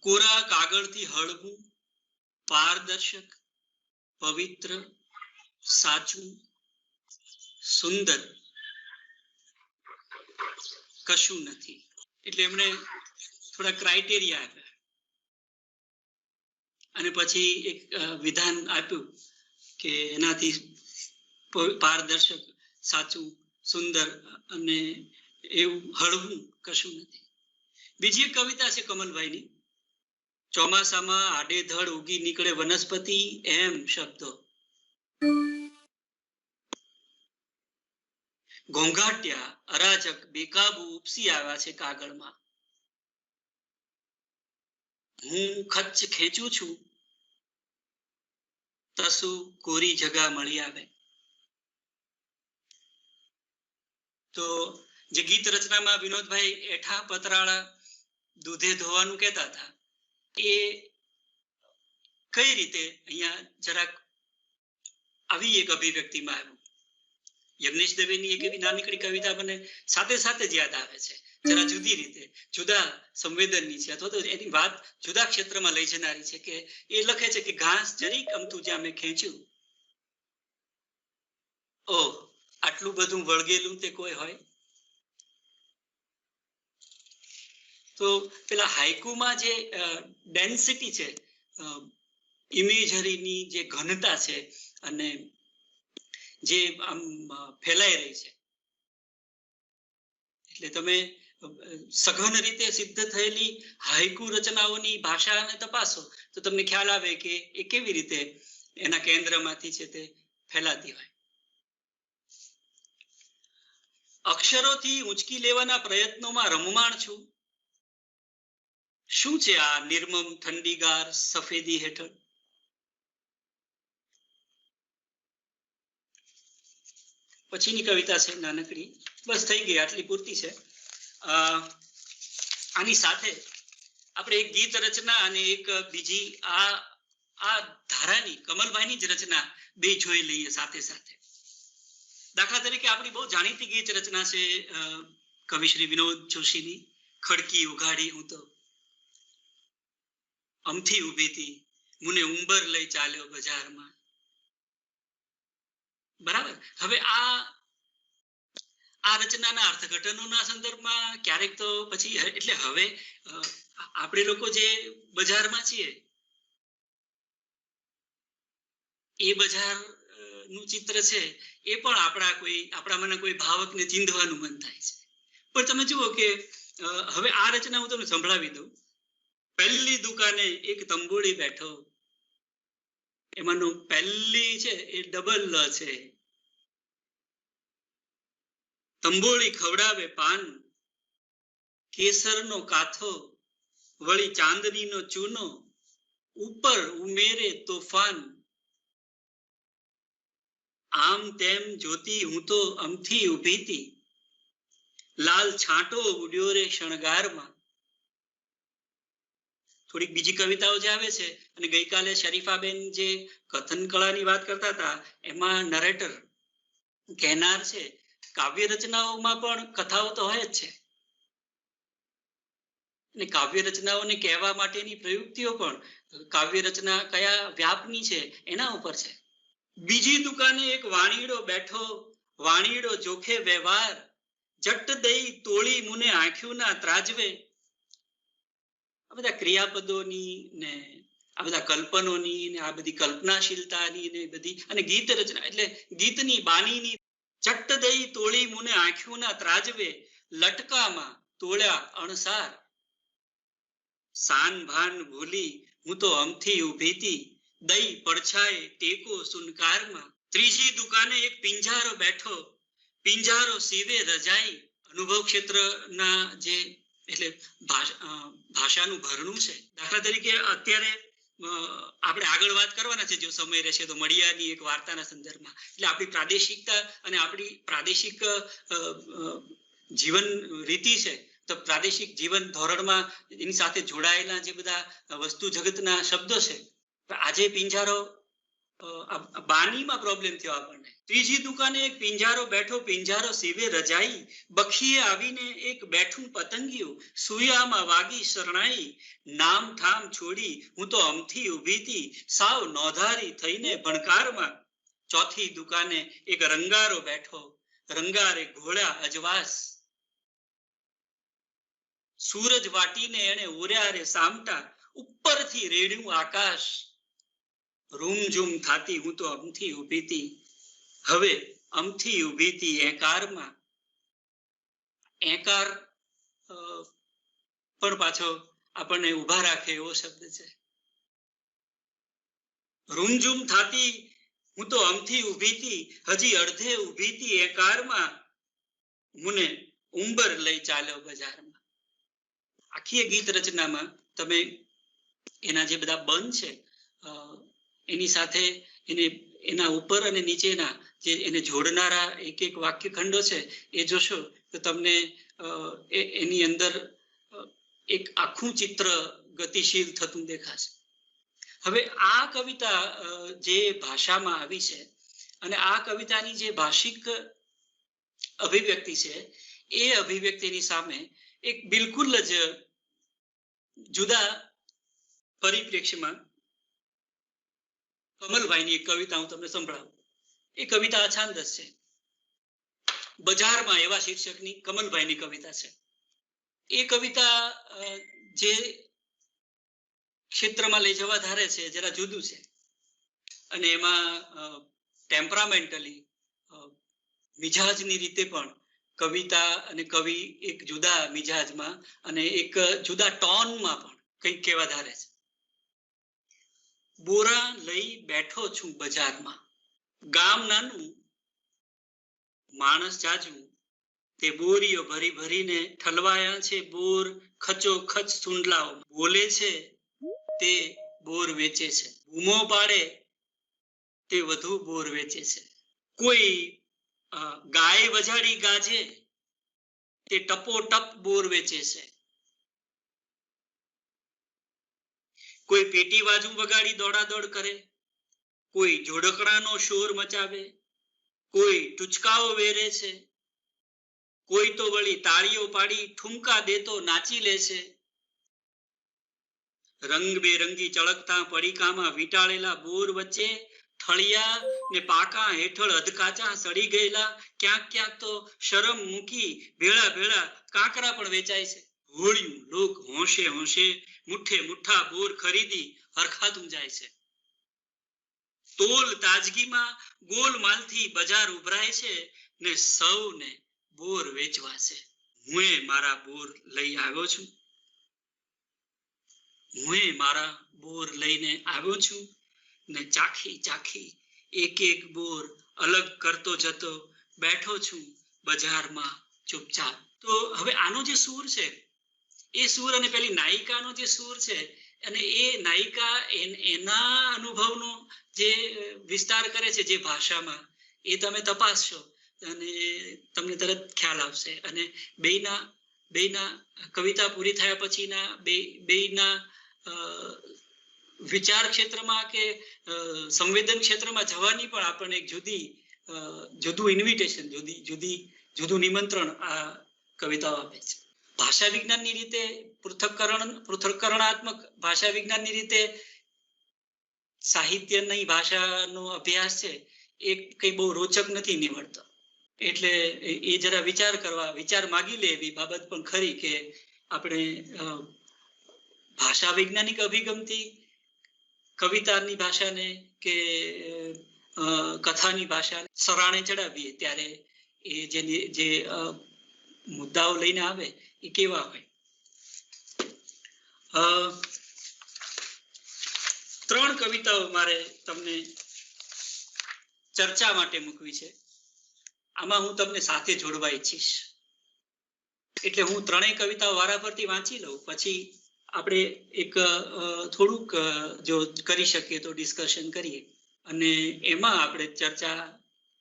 કોરા કાગળથી હળવું, પારદર્શક, પવિત્ર, સાચું, સુંદર કશું નથી. એટલે એમણે થોડા ક્રાઇટેરિયા આપ્યા અને પછી એક વિધાન આપ્યું કે એનાથી પારદર્શક, સાચું, સુંદર અને એવું હળવું કશું નથી. બીજી એક કવિતા છે કમલભાઈની, ચોમાસામાં આડેધડ ઉગી નીકળે વનસ્પતિ એમ શબ્દો, ઘોંઘાટિયા, અરાજક, બેકાબુ ઉપસી આવ્યા છે કાગળમાં. હું ખચ્ચ ખેંચું છું, તસુ કોરી જગા મળી આવે. તો જે ગીત રચનામાં વિનોદભાઈ એઠા પતરાળા દૂધે ધોવાનું કહેતા હતા, એ કઈ રીતે અહીંયા જરાક આવી એક અભિવ્યક્તિમાં આવ્યું. યજ્ઞેશ દવેની એક એવી નાનકડી કવિતા મને સાથે સાથે જ યાદ આવે છે, જરા જુદી રીતે, જુદા સંવેદનની છે, અથવા તો એની વાત જુદા ક્ષેત્રમાં લઈ જનારી છે. કે એ લખે છે કે ઘાસ જરીક અમથું જ્યાં મેં ખેંચ્યું, ઓહ આટલું બધું વળગેલું તે કોઈ હોય. તો પેલા હાઇકુમાં જે ડેન્સિટી છે, ઇમેજરીની જે ઘનતા છે અને જે આમ ફેલાઈ રહી છે, એટલે તમે સઘન રીતે સિદ્ધ થયેલી હાઇકુ રચનાઓની ભાષાને તપાસો તો તમને ખ્યાલ આવે કે એ કેવી રીતે એના કેન્દ્રમાંથી છે તે ફેલાતી હોય. અક્ષરોથી ઊંચકી લેવાના પ્રયત્નોમાં રમમાણ છું. શું છે આ નિર્મમ ઠંડીગાર સફેદી હેઠળ? પછીની કવિતા છે નાનકડી, બસ થઈ ગઈ, આટલી પૂરતી છે. આની સાથે આપણે એક ગીત રચના અને એક બીજી આ ધારાની કમલભાઈની જ રચના બે જોઈ લઈએ સાથે સાથે. દાખલા તરીકે આપણી બહુ જાણીતી ગીત રચના છે કવિ શ્રી વિનોદ જોશીની, ખડકી ઉઘાડી હું તો અમથી ઉભી હતી, મુને ઉંબર લઈ ચાલ્યો બજારમાં. બરાબર. હવે આ રચનાના અર્થઘટનોના સંદર્ભમાં ક્યારેક તો પછી, એટલે હવે આપણે લોકો જે બજારમાં છીએ એ બજાર નું ચિત્ર છે એ પણ આપણામાંના કોઈ ભાવકને ચીંધવાનું મન થાય છે. પણ તમે જુઓ કે હવે આ રચના હું તમને સંભળાવી દઉં. પહેલી દુકાને એક તંબોળી બેઠો, એમાંનું પહેલી છે એ ડબલ લ છે. તંબોળી ખવડાવે પાન, કેસરનો કાથો, વળી ચાંદનીનો ચૂનો, ઉપર ઉમેરે તોફાન. આમ તેમ જોતી હું તો અમથી ઊભી હતી, લાલ છાંટો ઉડ્યો રે શણગારમાં. થોડીક બીજી કવિતાઓ જે આવે છે, અને ગઈકાલે શરીફાબેન જે કથન કળાની વાત કરતા હતા એમાં નરેટર કહેનાર છે. કાવ્ય રચનાઓમાં પણ કથાઓ તો હોય જ છે, અને કાવ્ય રચનાઓને કહેવા માટેની પ્રયુક્તિઓ પણ કાવ્ય રચના કયા વ્યાપની છે એના ઉપર છે. બીજી દુકાને એક વાણીડો બેઠો, વાણીડો જોખે વ્યવહાર, જટ દઈ તોળી મુને આંખ્યું ના ત્રાજવે. આ બધા ક્રિયાપદોની ને આ બધા કલ્પનોની ને આ બધી કલ્પનાશીલતાની ને બધી, અને ગીત રચના એટલે ગીતની બાનીની. ચટ્ટ દઈ તોળી મુને આંખ્યું ના ત્રાજવે, લટકામાં તોળ્યા અણસાર. સાન ભાન ભૂલી હું તો અમથી ઊભી હતી, દઈ પડછાએ ટેકો સુનકારમાં. ત્રીજી દુકાને એક પિંજારો બેઠો, પિંજારો સીવે રજાઈ. અનુભવ ક્ષેત્રના જે એટલે ભાષાનું ભરણું છે. દાખલા તરીકે અત્યારે આપણે આગળ વાત કરવાના છે, જો સમય રહેશે તો, મળિયાની એક વાર્તાના સંદર્ભમાં. એટલે આપણી પ્રાદેશિકતા અને આપણી પ્રાદેશિક જીવન રીતિ છે, તો પ્રાદેશિક જીવન ધોરણમાં એની સાથે જોડાયેલા જે બધા વસ્તુ જગતના શબ્દો છે. આજે પિંજારો બાનીમાં પ્રોબ્લેમ થયો આપણને. ત્રીજી દુકાને એક પિંજારો બેઠો, પિંજારો સીવે રજાઈ, બખીએ આવીને એક બેઠું પતંગિયું, સુયામાં વાગી શરણાઈ, નામ ઠામ છોડી હું તો અમથી ઊભી તી, સાવ નોધારી થઈને ભણકારમાં. ચોથી દુકાને એક રંગારો બેઠો, રંગારે ઘોળ્યા અજવાસ, સૂરજ વાટીને એને ઉર્યા રે સામટા, ઉપરથી રેડ્યું આકાશ, રૂમઝૂમ થાતી હું તો અમથી ઊભી તી. હવે અમથી ઊભી તી એકારમાં. એકાર પણ પાછો આપણને ઉભા રાખે એવો શબ્દ છે. રૂમઝૂમ થાતી હું તો અમથી ઊભી તી, હજી અડધે ઊભી તી એકારમાં, મુને ઉંબર લઈ ચાલ્યો બજારમાં. આખી ગીત રચનામાં તમે એના જે બધા બંધ છે એની સાથે એના ઉપર અને નીચેના જે એને જોડનારા એક એક વાક્ય ખંડો છે એ જોશો તો તમને એની અંદર એક આખું ચિત્ર ગતિશીલ થતું દેખાશે. હવે આ કવિતા જે ભાષામાં આવી છે અને આ કવિતાની જે ભાષિક અભિવ્યક્તિ છે, એ અભિવ્યક્તિની સામે એક બિલકુલ જ જુદા પરિપ્રેક્ષ્યમાં કમલભાઈની એક કવિતા હું તમને સંભળાવું. એ કવિતા અછાંદસ છે. બજારમાં એવા શીર્ષકની કમલભાઈની કવિતા છે. એ કવિતા જે ક્ષેત્રમાં લઈ જવા ધારે છે જરા જુદું છે, અને એમાં ટેમ્પરામેન્ટલી મિજાજની રીતે પણ કવિતા અને કવિ એક જુદા મિજાજમાં અને એક જુદા ટોનમાં પણ કંઈક કહેવા ધારે છે. બોરા લઈ બેઠો છું બજારમાં, ગામ નાનું માણસ જાજુ, તે બોરીઓ ભરી ભરીને ઠલવાયા છે બોર ખચો ખચ સુંડલાઓ. બોલે છે તે બોર વેચે છે, બૂમો પાડે તે વધુ બોર વેચે છે. કોઈ ગાય વજાડી ગાજે તે ટપો ટપ બોર વેચે છે. કોઈ પેટી બાજુ વગાડી દોડાદોડ કરે, કોઈ જોડકણાનો શોર મચાવે, કોઈ ટુચકાઓ વેરે છે, કોઈ તો વળી તાળીઓ પાડી ઠુમકા દેતો નાચી લે છે. રંગબેરંગી ચળકતા પડીકામાં વીંટાળેલા બોર વચ્ચે ઠળિયા ને પાકા હેઠળ અધકાચા સડી ગયેલા ક્યાંક ક્યાંક તો શરમ મૂકી ભેળા ભેળા કાંકરા પણ વેચાય છે. હોળિયું લોક હોંશે હોંશે મુઠ્ઠે મુઠ્ઠા બોર ખરીદી હરખાતું જાય છે. તોલ તાજગીમાં ગોલમાલથી બજાર ઉભરાય છે ને સૌને બોર વેચવા છે. હું મારા બોર લઈ આવ્યો છું, હું મારા બોર લઈને આવ્યો છું ને ચાખી ચાખી એક એક બોર અલગ કરતો જતો બેઠો છું બજારમાં ચૂપચાપ. તો હવે આનો જે સૂર છે એ સૂર અને પેલી નાયિકાનો જે સૂર છે અને એ નાયિકા એના અનુભવનો જે વિસ્તાર કરે છે જે ભાષામાં, એ તમે તપાસશો અને તમને તરત ખ્યાલ આવશે. અને બેયના કવિતા પૂરી થયા પછીના બેયના વિચાર ક્ષેત્રમાં કે સંવેદન ક્ષેત્રમાં જવાની પણ આપણને એક જુદું ઇન્વિટેશન, જુદું નિમંત્રણ આ કવિતાઓ આપે છે. ભાષા વિજ્ઞાનની રીતે પૃથક્કરણાત્મક ભાષા વિજ્ઞાનની રીતે સાહિત્યની ભાષાનો અભ્યાસ છે એ કઈ બહુ રોચક નથી નીવડતો. એટલે એ જરા વિચાર માગી લે એવી બાબત પણ ખરી કે આપણે ભાષા વૈજ્ઞાનિક અભિગમથી કવિતાની ભાષાને કે કથાની ભાષાને સરાણે ચડાવીએ ત્યારે એ જે મુદ્દાઓ લઈને આવે એ કેવા હોય. 3 કવિતાઓ મારે તમને ચર્ચા માટે મૂકવી છે. આમાં હું તમને સાથે જોડવા ઈચ્છીશ. એટલે હું ત્રણેય કવિતાઓ વારાફરતી વાંચી લઉં, પછી આપણે એક થોડુંક જો કરી શકીએ તો ડિસ્કશન કરીએ, અને એમાં આપણે ચર્ચા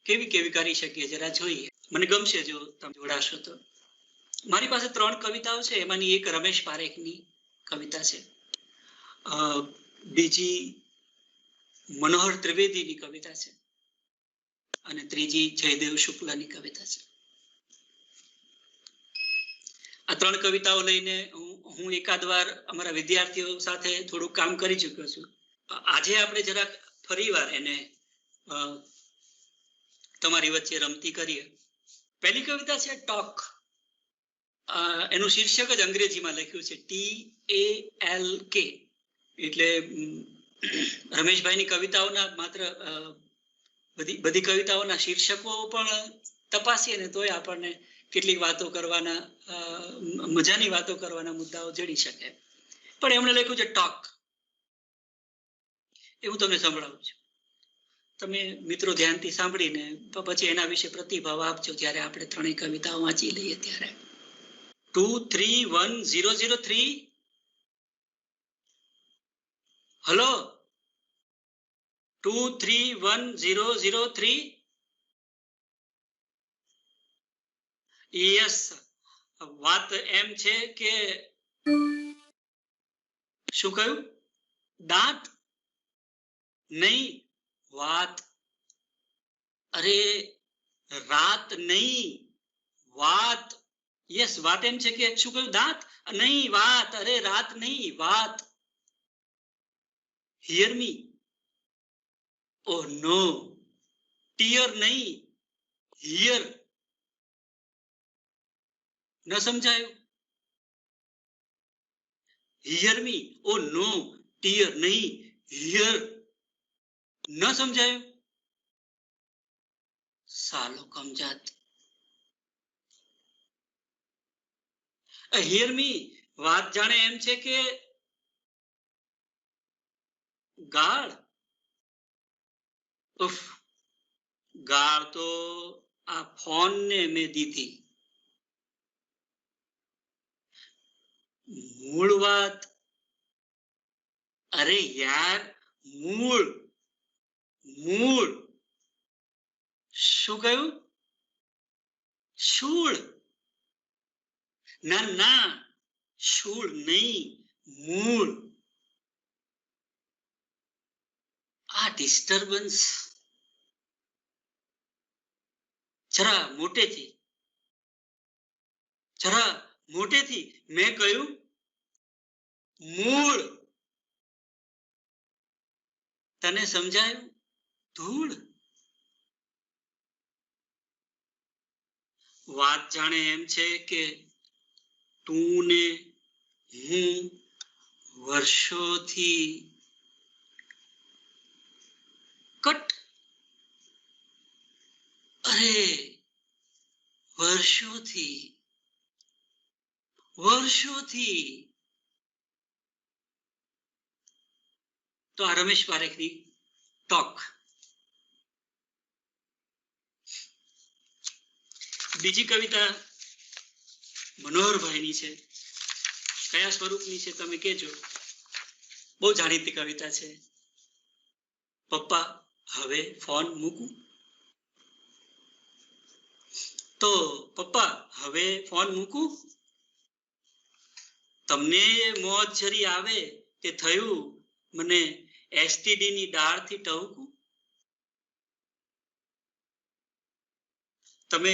કેવી કેવી કરી શકીએ જરા જોઈએ. મને ગમશે જો તમે જોડાશો તો. મારી પાસે 3 કવિતાઓ છે, એમાંની એક રમેશ પારેખની કવિતા છે, બીજી મનોહર ત્રિવેદીની કવિતા છે, અને ત્રીજી જયદેવ શુક્લાની કવિતા છે. આ 3 કવિતાઓ લઈને હું એકાદ વાર અમારા વિદ્યાર્થીઓ સાથે થોડું કામ કરી ચૂક્યો છું. આજે આપણે જરાક ફરીવાર એને તમારી વચ્ચે રમતી કરીએ. પહેલી કવિતા છે ટોક. એનું શીર્ષક જ અંગ્રેજીમાં લખ્યું છે TALK. એટલે રમેશભાઈની કવિતાઓના માત્ર બધી કવિતાઓના શીર્ષકો પણ તપાસીએ ને તોય આપણને કેટલીક વાતો કરવાના, મજાની વાતો કરવાના મુદ્દાઓ જડી શકે. પણ એમણે લખ્યું છે ટોક. એ હું તમને સંભળાવું છું. તમે મિત્રો ધ્યાનથી સાંભળીને પછી એના વિશે પ્રતિભાવ આપજો જ્યારે આપણે 3 કવિતાઓ વાંચી લઈએ ત્યારે. 231003. હલો, 231003. યસ. વાત એમ છે કે શું કહ્યું? દાંત નહીં, વાત. અરે રાત નહીં, વાત. યસ, વાત એમ છે કે શું કહ્યું? દાંત નહીં, વાત. અરે રાત નહીં, વાત. Here me. Oh no. Tear નહીં, હિયર. ન સમજાયું? Here me. Oh no, tear નહીં, હિયર. ન સમજાયું? સાલો કમજાત. Here me. વાત જાણે એમ છે કે ગાળ. ઉફ, ગાળ તો આ ફોન ને મેં દીધી. મૂળ વાત. અરે યાર, મૂળ. મૂળ. શું કહ્યું? શૂળ. ના ના, શૂળ નહીં, મૂળ. આ ડિસ્ટર્બન્સ. જરા મોટેથી, જરા મોટેથી. મેં કહ્યું મૂળ. તને સમજાયું? ધૂળ. વાત જાણે એમ છે કે તું ને હું વર્ષોથી કટ. અરે વર્ષોથી, વર્ષોથી. તો આ રમેશ પારેખની ટોક. બીજી કવિતા મનોહરભાઈની છે. કયા સ્વરૂપની છે તમે કહેજો. બહુ જાણીતી કવિતા છે. પપ્પા હવે ફોન મૂકું? તો પપ્પા હવે ફોન મૂકું? તમને મોજ જરી આવે તે થયું મને એસટીડી ની ડાળથી ટહુકું. તમે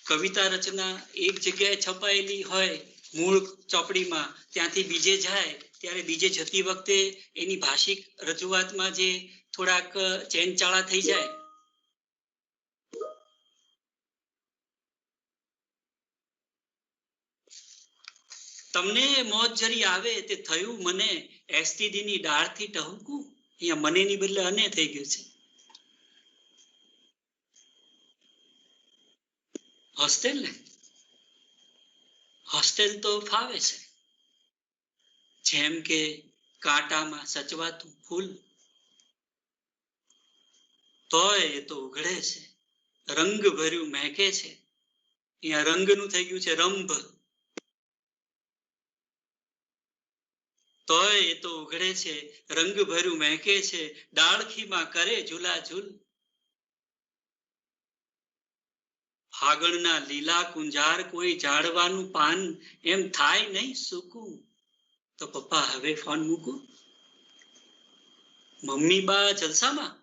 કવિતા રચના એક જગ્યાએ છપાયેલી હોય મૂળ ચોપડીમાં, ત્યાંથી બીજે જાય ત્યારે બીજે જતી વખતે એની ભાષિક રજૂઆતમાં જે થોડાક ચેનચાળા થઈ જાય, તમને મોજ જરી આવે તે થયું મને એસટીડી ની ડાળથી ટહુકું. અહીંયા મને ની બદલે અને થઈ ગયું છે. હોસ્ટેલ ને, હોસ્ટેલ તો ફાવે છે. જેમ કે કાંટામાં સચવાતું ફૂલ. તોય એ તો ઉઘડે છે, રંગ ભર્યું મહેકે છે. અહીંયા રંગનું થઈ ગયું છે રંભ. તોય એ તો ઉઘડે છે, રંગ ભર્યું મહેકે છે, ડાળખીમાં કરે ઝૂલાઝૂલ. ફાગણના લીલા કુંજાર કોઈ ઝાડવાનું પાન એમ થાય નહીં સૂકું. તો પપ્પા હવે ફોન મૂકું? મમ્મી બા જલસામાં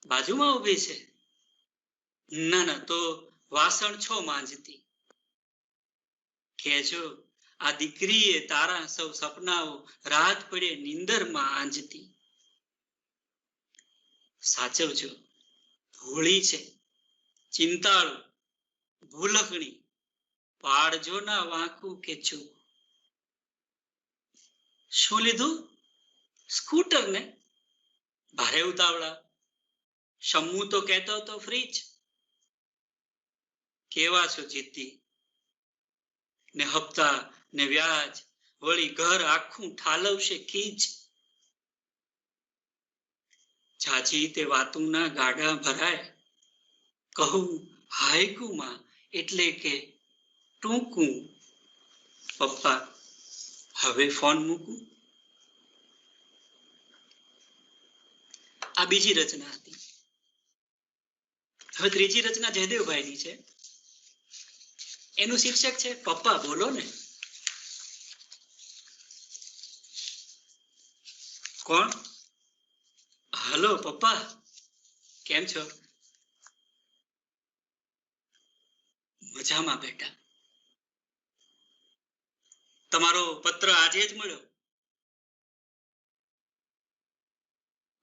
બાજુમાં ઉભી છે. ના ના, તો વાસણ છો માંજતી. કહેજો આ દીકરીએ તારા સૌ સપનાઓ રાત પડે નીંદરમાં આંજતી. સાચવજો, હોળી છે, ચિંતાળુ, ભૂલકણી, પાડજો ના વાંકું કે ચૂક. શું લીધું? સ્કૂટર ને? ભારે ઉતાવળા. શમ્મુ તો કહેતો હતો ફ્રીજ. કેવા છો જીદ્દી? ને હપ્તા ને વ્યાજ, વળી ઘર આખું ઠાલવશે ખીજ. જાજી તે વાતુના ગાડા ભરાય, કહું હાયકુમાં એટલે કે ટૂંકું. પપ્પા હવે ફોન મૂકું? આ બીજી રચના હતી. હવે ત્રીજી રચના જયદેવભાઈની છે. એનું શીર્ષક છે પપ્પા બોલો ને. કોણ? હલો પપ્પા, કેમ છો? મજામાં બેટા. તમારો પત્ર આજે જ મળ્યો?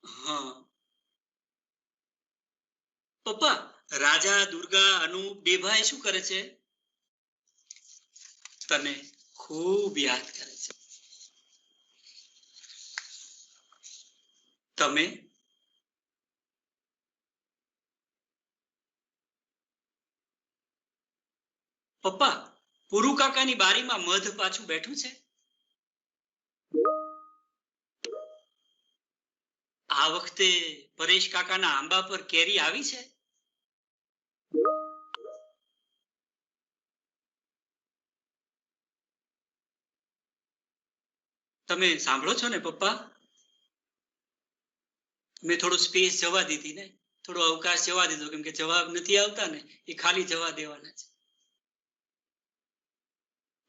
હા. પપ્પા, રાજા, દુર્ગા, અનુપ બે ભાઈ શું કરે છે? તને ખૂબ યાદ કરે છે. તમે? પપ્પા, પુરુ કાકાની બારીમાં મધ પાછું બેઠું છે. આ વખતે પરેશ કાકાના આંબા પર કેરી આવી છે. તમે સાંભળો છો ને પપ્પા? મેં થોડું સ્પેસ જવા દીધી ને, થોડો અવકાશ જવા દીધો, કેમ કે જવાબ નથી આવતા ને, એ ખાલી જવા દેવાના છે.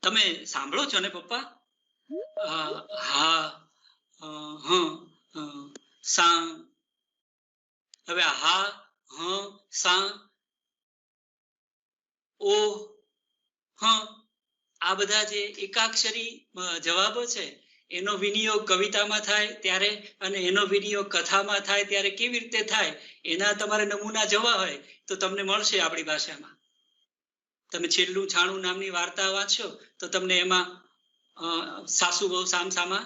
તમે સાંભળો છો ને પપ્પા? હા, સા. હવે હા, સા, ઓ, આ બધા જે એકાક્ષરી જવાબો છે, એનો વિનિયોગ કવિતામાં થાય ત્યારે અને એનો વિનિયોગ કથામાં થાય ત્યારે કેવી રીતે થાય, એના તમારે નમૂના જોવા હોય તો તમને મળશે આપણી ભાષામાં. તમે છેલ્લું છાણું નામની વાર્તા વાંચશો તો તમને એમાં સાસુ બહુ સામસામા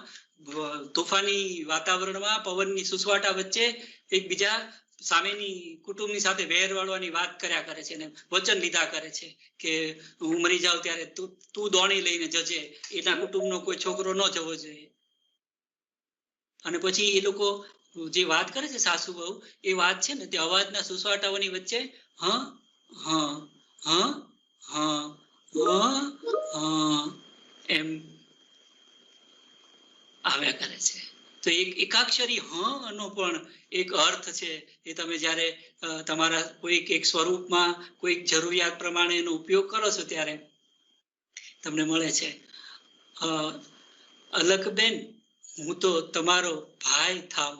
તોફાની વાતાવરણમાં પવનની સુસવાટા વચ્ચે એકબીજા સામેની કુટુંબની સાથે વેર વાળવાની વાત કર્યા કરે છે, અને વચન લીધા કરે છે કે હું મરી જાઉં ત્યારે તું દોણી લઈને જજે, એના કુટુંબનો કોઈ છોકરો ન જવો જોઈએ. અને પછી એ લોકો જે વાત કરે છે સાસુ બહુ, એ વાત છે ને તે અવાજના સુસવાટાઓની વચ્ચે એમ આવ્યા કરે છે. તો એક એકાક્ષરી નો પણ એક અર્થ છે. એ તમે જ્યારે તમારા કોઈક એક સ્વરૂપમાં કોઈક જરૂરિયાત પ્રમાણે એનો ઉપયોગ કરો છો ત્યારે તમને મળે છે. અલકબેન, હું તો તમારો ભાઈ થાવ.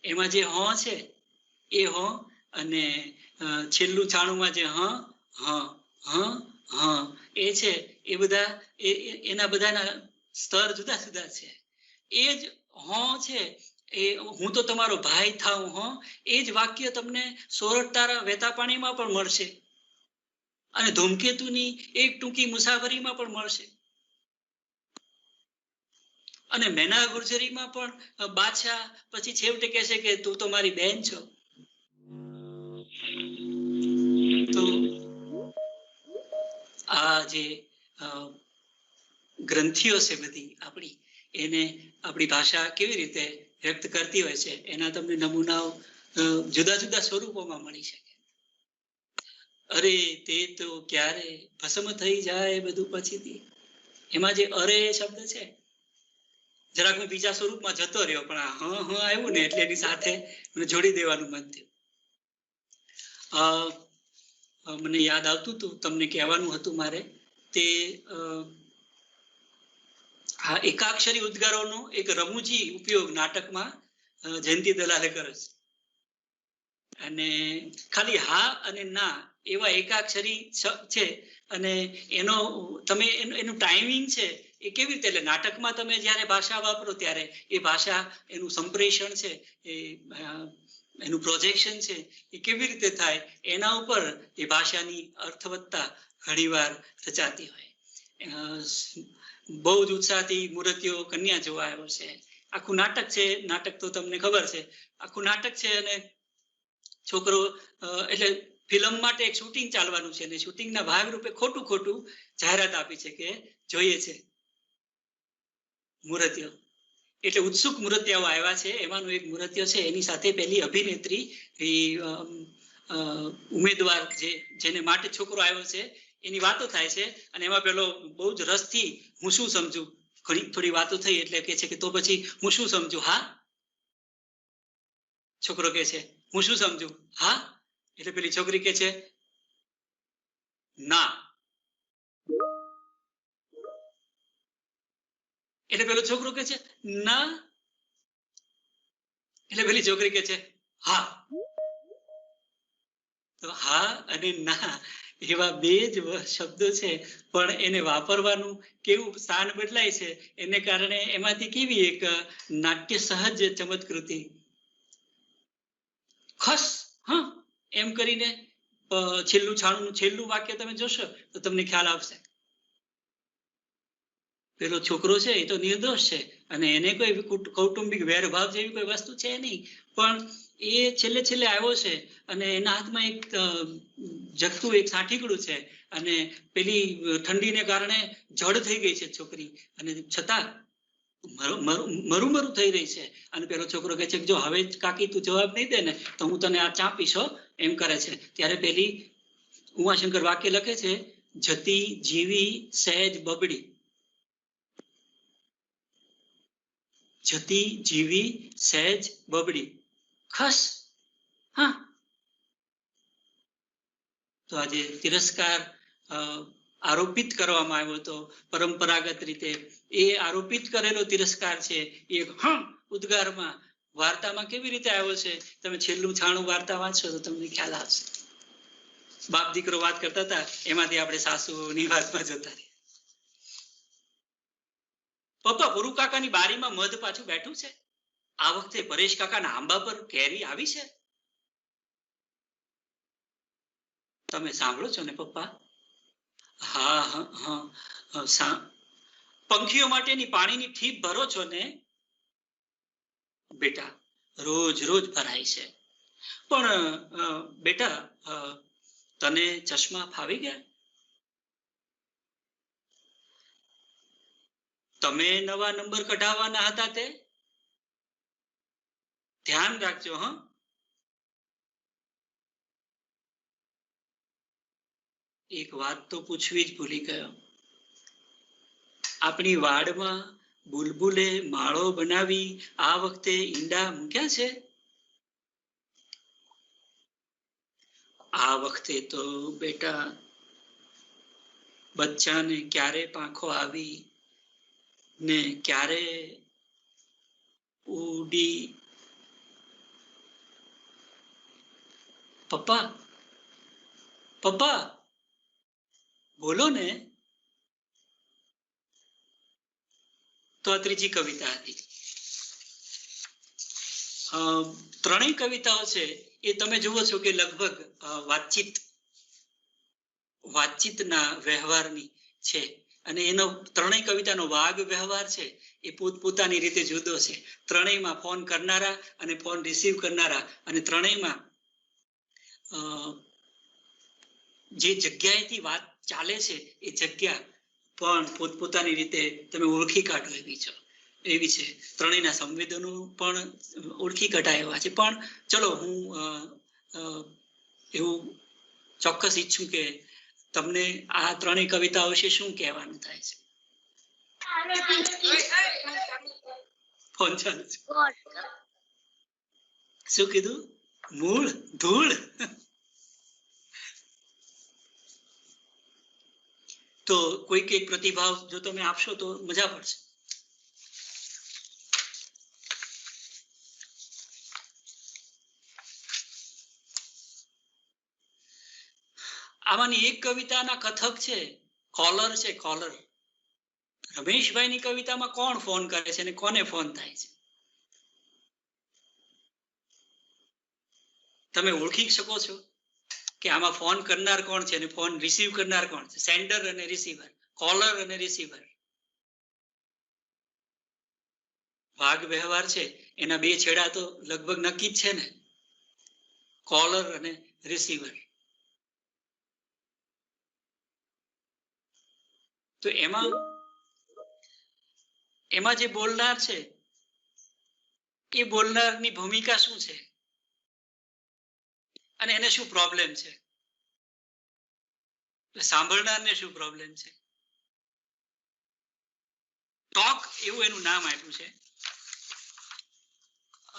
એમાં જે છે એ અને છેલ્લું છાણુંમાં જે એ છે, એ બધા એના બધાના સ્તર જુદા જુદા છે. એ જ છે એ હું તો તમારો ભાઈ થાવ એ જ વાક્ય તમને સોરઠ તારા વહેતા પાણીમાં પણ મળશે અને ધૂમકેતુની એક ટૂંકી મુસાફરીમાં પણ મળશે. અને મેના ગુર્જરીમાં પણ બાદશાહ પછી છેવટે કહે છે કે તું તો મારી બેન છો. તો આ જે ગ્રંથિઓ છે બધી આપણી, એને આપણી ભાષા કેવી રીતે વ્યક્ત કરતી હોય છે એના તમને નમૂનાઓ જુદા જુદા સ્વરૂપોમાં મળી શકે. અરે તે તો ક્યારે ભસ્મ થઈ જાય બધું પછીથી. એમાં જે અરે શબ્દ છે જરાક મેં બીજા સ્વરૂપમાં જતો રહ્યો, પણ આ આવ્યું ને એટલે એની સાથે મને જોડી દેવાનું મન થયું. મને યાદ આવતું હતું, તમને કહેવાનું હતું મારે તે આ એકાક્ષરી ઉદ્ગારોનો એક રમૂજી ઉપયોગ નાટકમાં જયંતિ દલાલે કરે છે. અને ખાલી હા અને ના એવા એકાક્ષરી છે, અને એનો તમે એનું ટાઈમિંગ છે એ કેવી રીતે, એટલે નાટકમાં તમે જ્યારે ભાષા વાપરો ત્યારે એ ભાષા, એનું સંપ્રેષણ છે, એનું પ્રોજેક્શન છે એ કેવી રીતે થાય, એના ઉપર એ ભાષાની અર્થવત્તા ઘણીવાર રચાતી હોય. બહુ જ ઉત્સાહથી મૂર્તિઓ કન્યા જોવા આવ્યો છે. આખું નાટક છે, નાટક તો તમને ખબર છે, આખું નાટક છે. અને છોકરો એટલે ફિલ્મ માટે એક શૂટિંગ ચાલવાનું છે, અને શૂટિંગના ભાગરૂપે ખોટું જાહેરાત આપી છે કે જોઈએ છે મૂર્તિઓ. એટલે ઉત્સુક મૂર્તિઓ આવ્યા છે. એમાંનું એક મૂર્તિઓ છે, એની સાથે પેલી અભિનેત્રી ઉમેદવાર જેને માટે છોકરો આવ્યો છે એની વાતો થાય છે. અને એમાં પેલો બહુ જ રસથી હું શું સમજુ, થોડી વાતો થઈ એટલે કે છે કે તો પછી હું શું સમજુ, હા. છોકરો કે છે હું શું સમજુ, હા. એટલે પેલી છોકરી કે છે ના. એટલે પેલો છોકરો કે છે ના. એટલે પેલી છોકરી કે છે હા. તો હા અને ના એવા બે જ શબ્દો છે, પણ એને વાપરવાનું કેવું સ્થાન બદલાય છે, એને કારણે એમાંથી કેવી એક નાટ્ય સહજ ચમત્કૃતિ ખસ હા એમ કરીને છેલ્લું વાક્ય તમે જોશો તો તમને ખ્યાલ આવશે. પેલો છોકરો છે એ તો નિર્દોષ છે, અને એને કોઈ કૌટુંબિક વેરભાવ જેવી કોઈ વસ્તુ છે નહીં, પણ એ છેલ્લે આવ્યો છે અને એના હાથમાં એક જગતું એક સાઠીકડું છે, અને પેલી ઠંડીને કારણે જડ થઈ ગઈ છે છોકરી, અને છતાં મરું થઈ રહી છે. અને પેલો છોકરો કહે છે જો હવે કાકી તું જવાબ નહીં દે ને તો હું તને આ ચાપીશો, એમ કરે છે. ત્યારે પેલી ઉમાશંકર વાક્ય લખે છે, જતી જીવી સહેજ બબડી. જતી જીવી સહેજ બબડી ખસ હા. તો આજે તિરસ્કાર આરોપિત કરવામાં આવ્યો હતો પરંપરાગત રીતે. એ આરોપિત કરેલો તિરસ્કાર છે એ ઉદ્ગારમાં વાર્તામાં કેવી રીતે આવ્યો છે, તમે છેલ્લું છાણું વાર્તા વાંચશો તો તમને ખ્યાલ આવશે. બાપ દીકરો વાત કરતા હતા, એમાંથી આપણે સાસુની વાતમાં જતા રહ્યા. પપ્પા પુરુ કાકાની બારીમાં મધ પાછું બેઠું છે. આ વખતે પરેશ કાકાના આંબા પર કેરી આવી છે. તમે સાંભળો છો ને પપ્પા? હા. પંખીઓ માટેની પાણીની ઠીપ ભરો છો ને? બેટા રોજ ભરાય છે. પણ બેટા તને ચશ્મા ફાવી ગયા? તમે નવા નંબર કઢાવવાના હતા તે ધ્યાન રાખજો. એક વાત તો પૂછવી જ ભૂલી ગયો. આપણી વાડમાં બુલબુલે માળો બનાવી આ વખતે ઈંડા મૂક્યા છે? આ વખતે તો બેટા બચ્ચાને ક્યારે પાંખો આવી ને ક્યારે ઉડી. પપ્પા બોલો ને. તો આ ત્રીજી કવિતા હતી. ત્રણેય કવિતાઓ છે એ તમે જુઓ છો કે લગભગ વાતચીતના વ્યવહારની છે, અને એનો ત્રણેય કવિતાનો વાગ વ્યવહાર છે એ પોતપોતાની રીતે જુદો છે. ત્રણેયમાં ફોન કરનારા અને ફોન રિસીવ કરનારા, અને ત્રણેયમાં જે જગ્યાએથી વાત ચાલે છે એ જગ્યા પણ પોતપોતાની રીતે તમે ઓળખી કાઢો એવી છે. ત્રણેયના સંવેદનો પણ ઓળખી કઢાય એવા છે. પણ ચલો હું એવું ચોક્કસ ઈચ્છું કે તમને આ ત્રણેય કવિતાઓ વિશે શું કહેવાનું થાય છે? ફોન ચાલુ છે. શું કીધું? મૂળ ધૂળ. તો કોઈક એક પ્રતિભાવ જો તમે આપશો તો મજા પડશે. આમાંની એક કવિતાના કથક છે, કોલર છે, કોલર. રમેશભાઈની કવિતામાં કોણ ફોન કરે છે અને કોને ફોન થાય છે? તમે ઓળખી શકો છો કે આમાં ફોન કરનાર કોણ છે અને ફોન રિસીવ કરનાર કોણ છે? સેન્ડર અને રિસીવર, કોલર અને રિસીવર. વાગ વ્યવહાર છે એના બે છેડા તો લગભગ નક્કી જ છે ને, કોલર અને રિસીવર. તો એમાં જે બોલનાર છે એ બોલનારની ભૂમિકા શું છે અને એને શું પ્રોબ્લેમ છે, સાંભળનારને શું પ્રોબ્લેમ છે? ટોક એવું એનું નામ આપ્યું છે.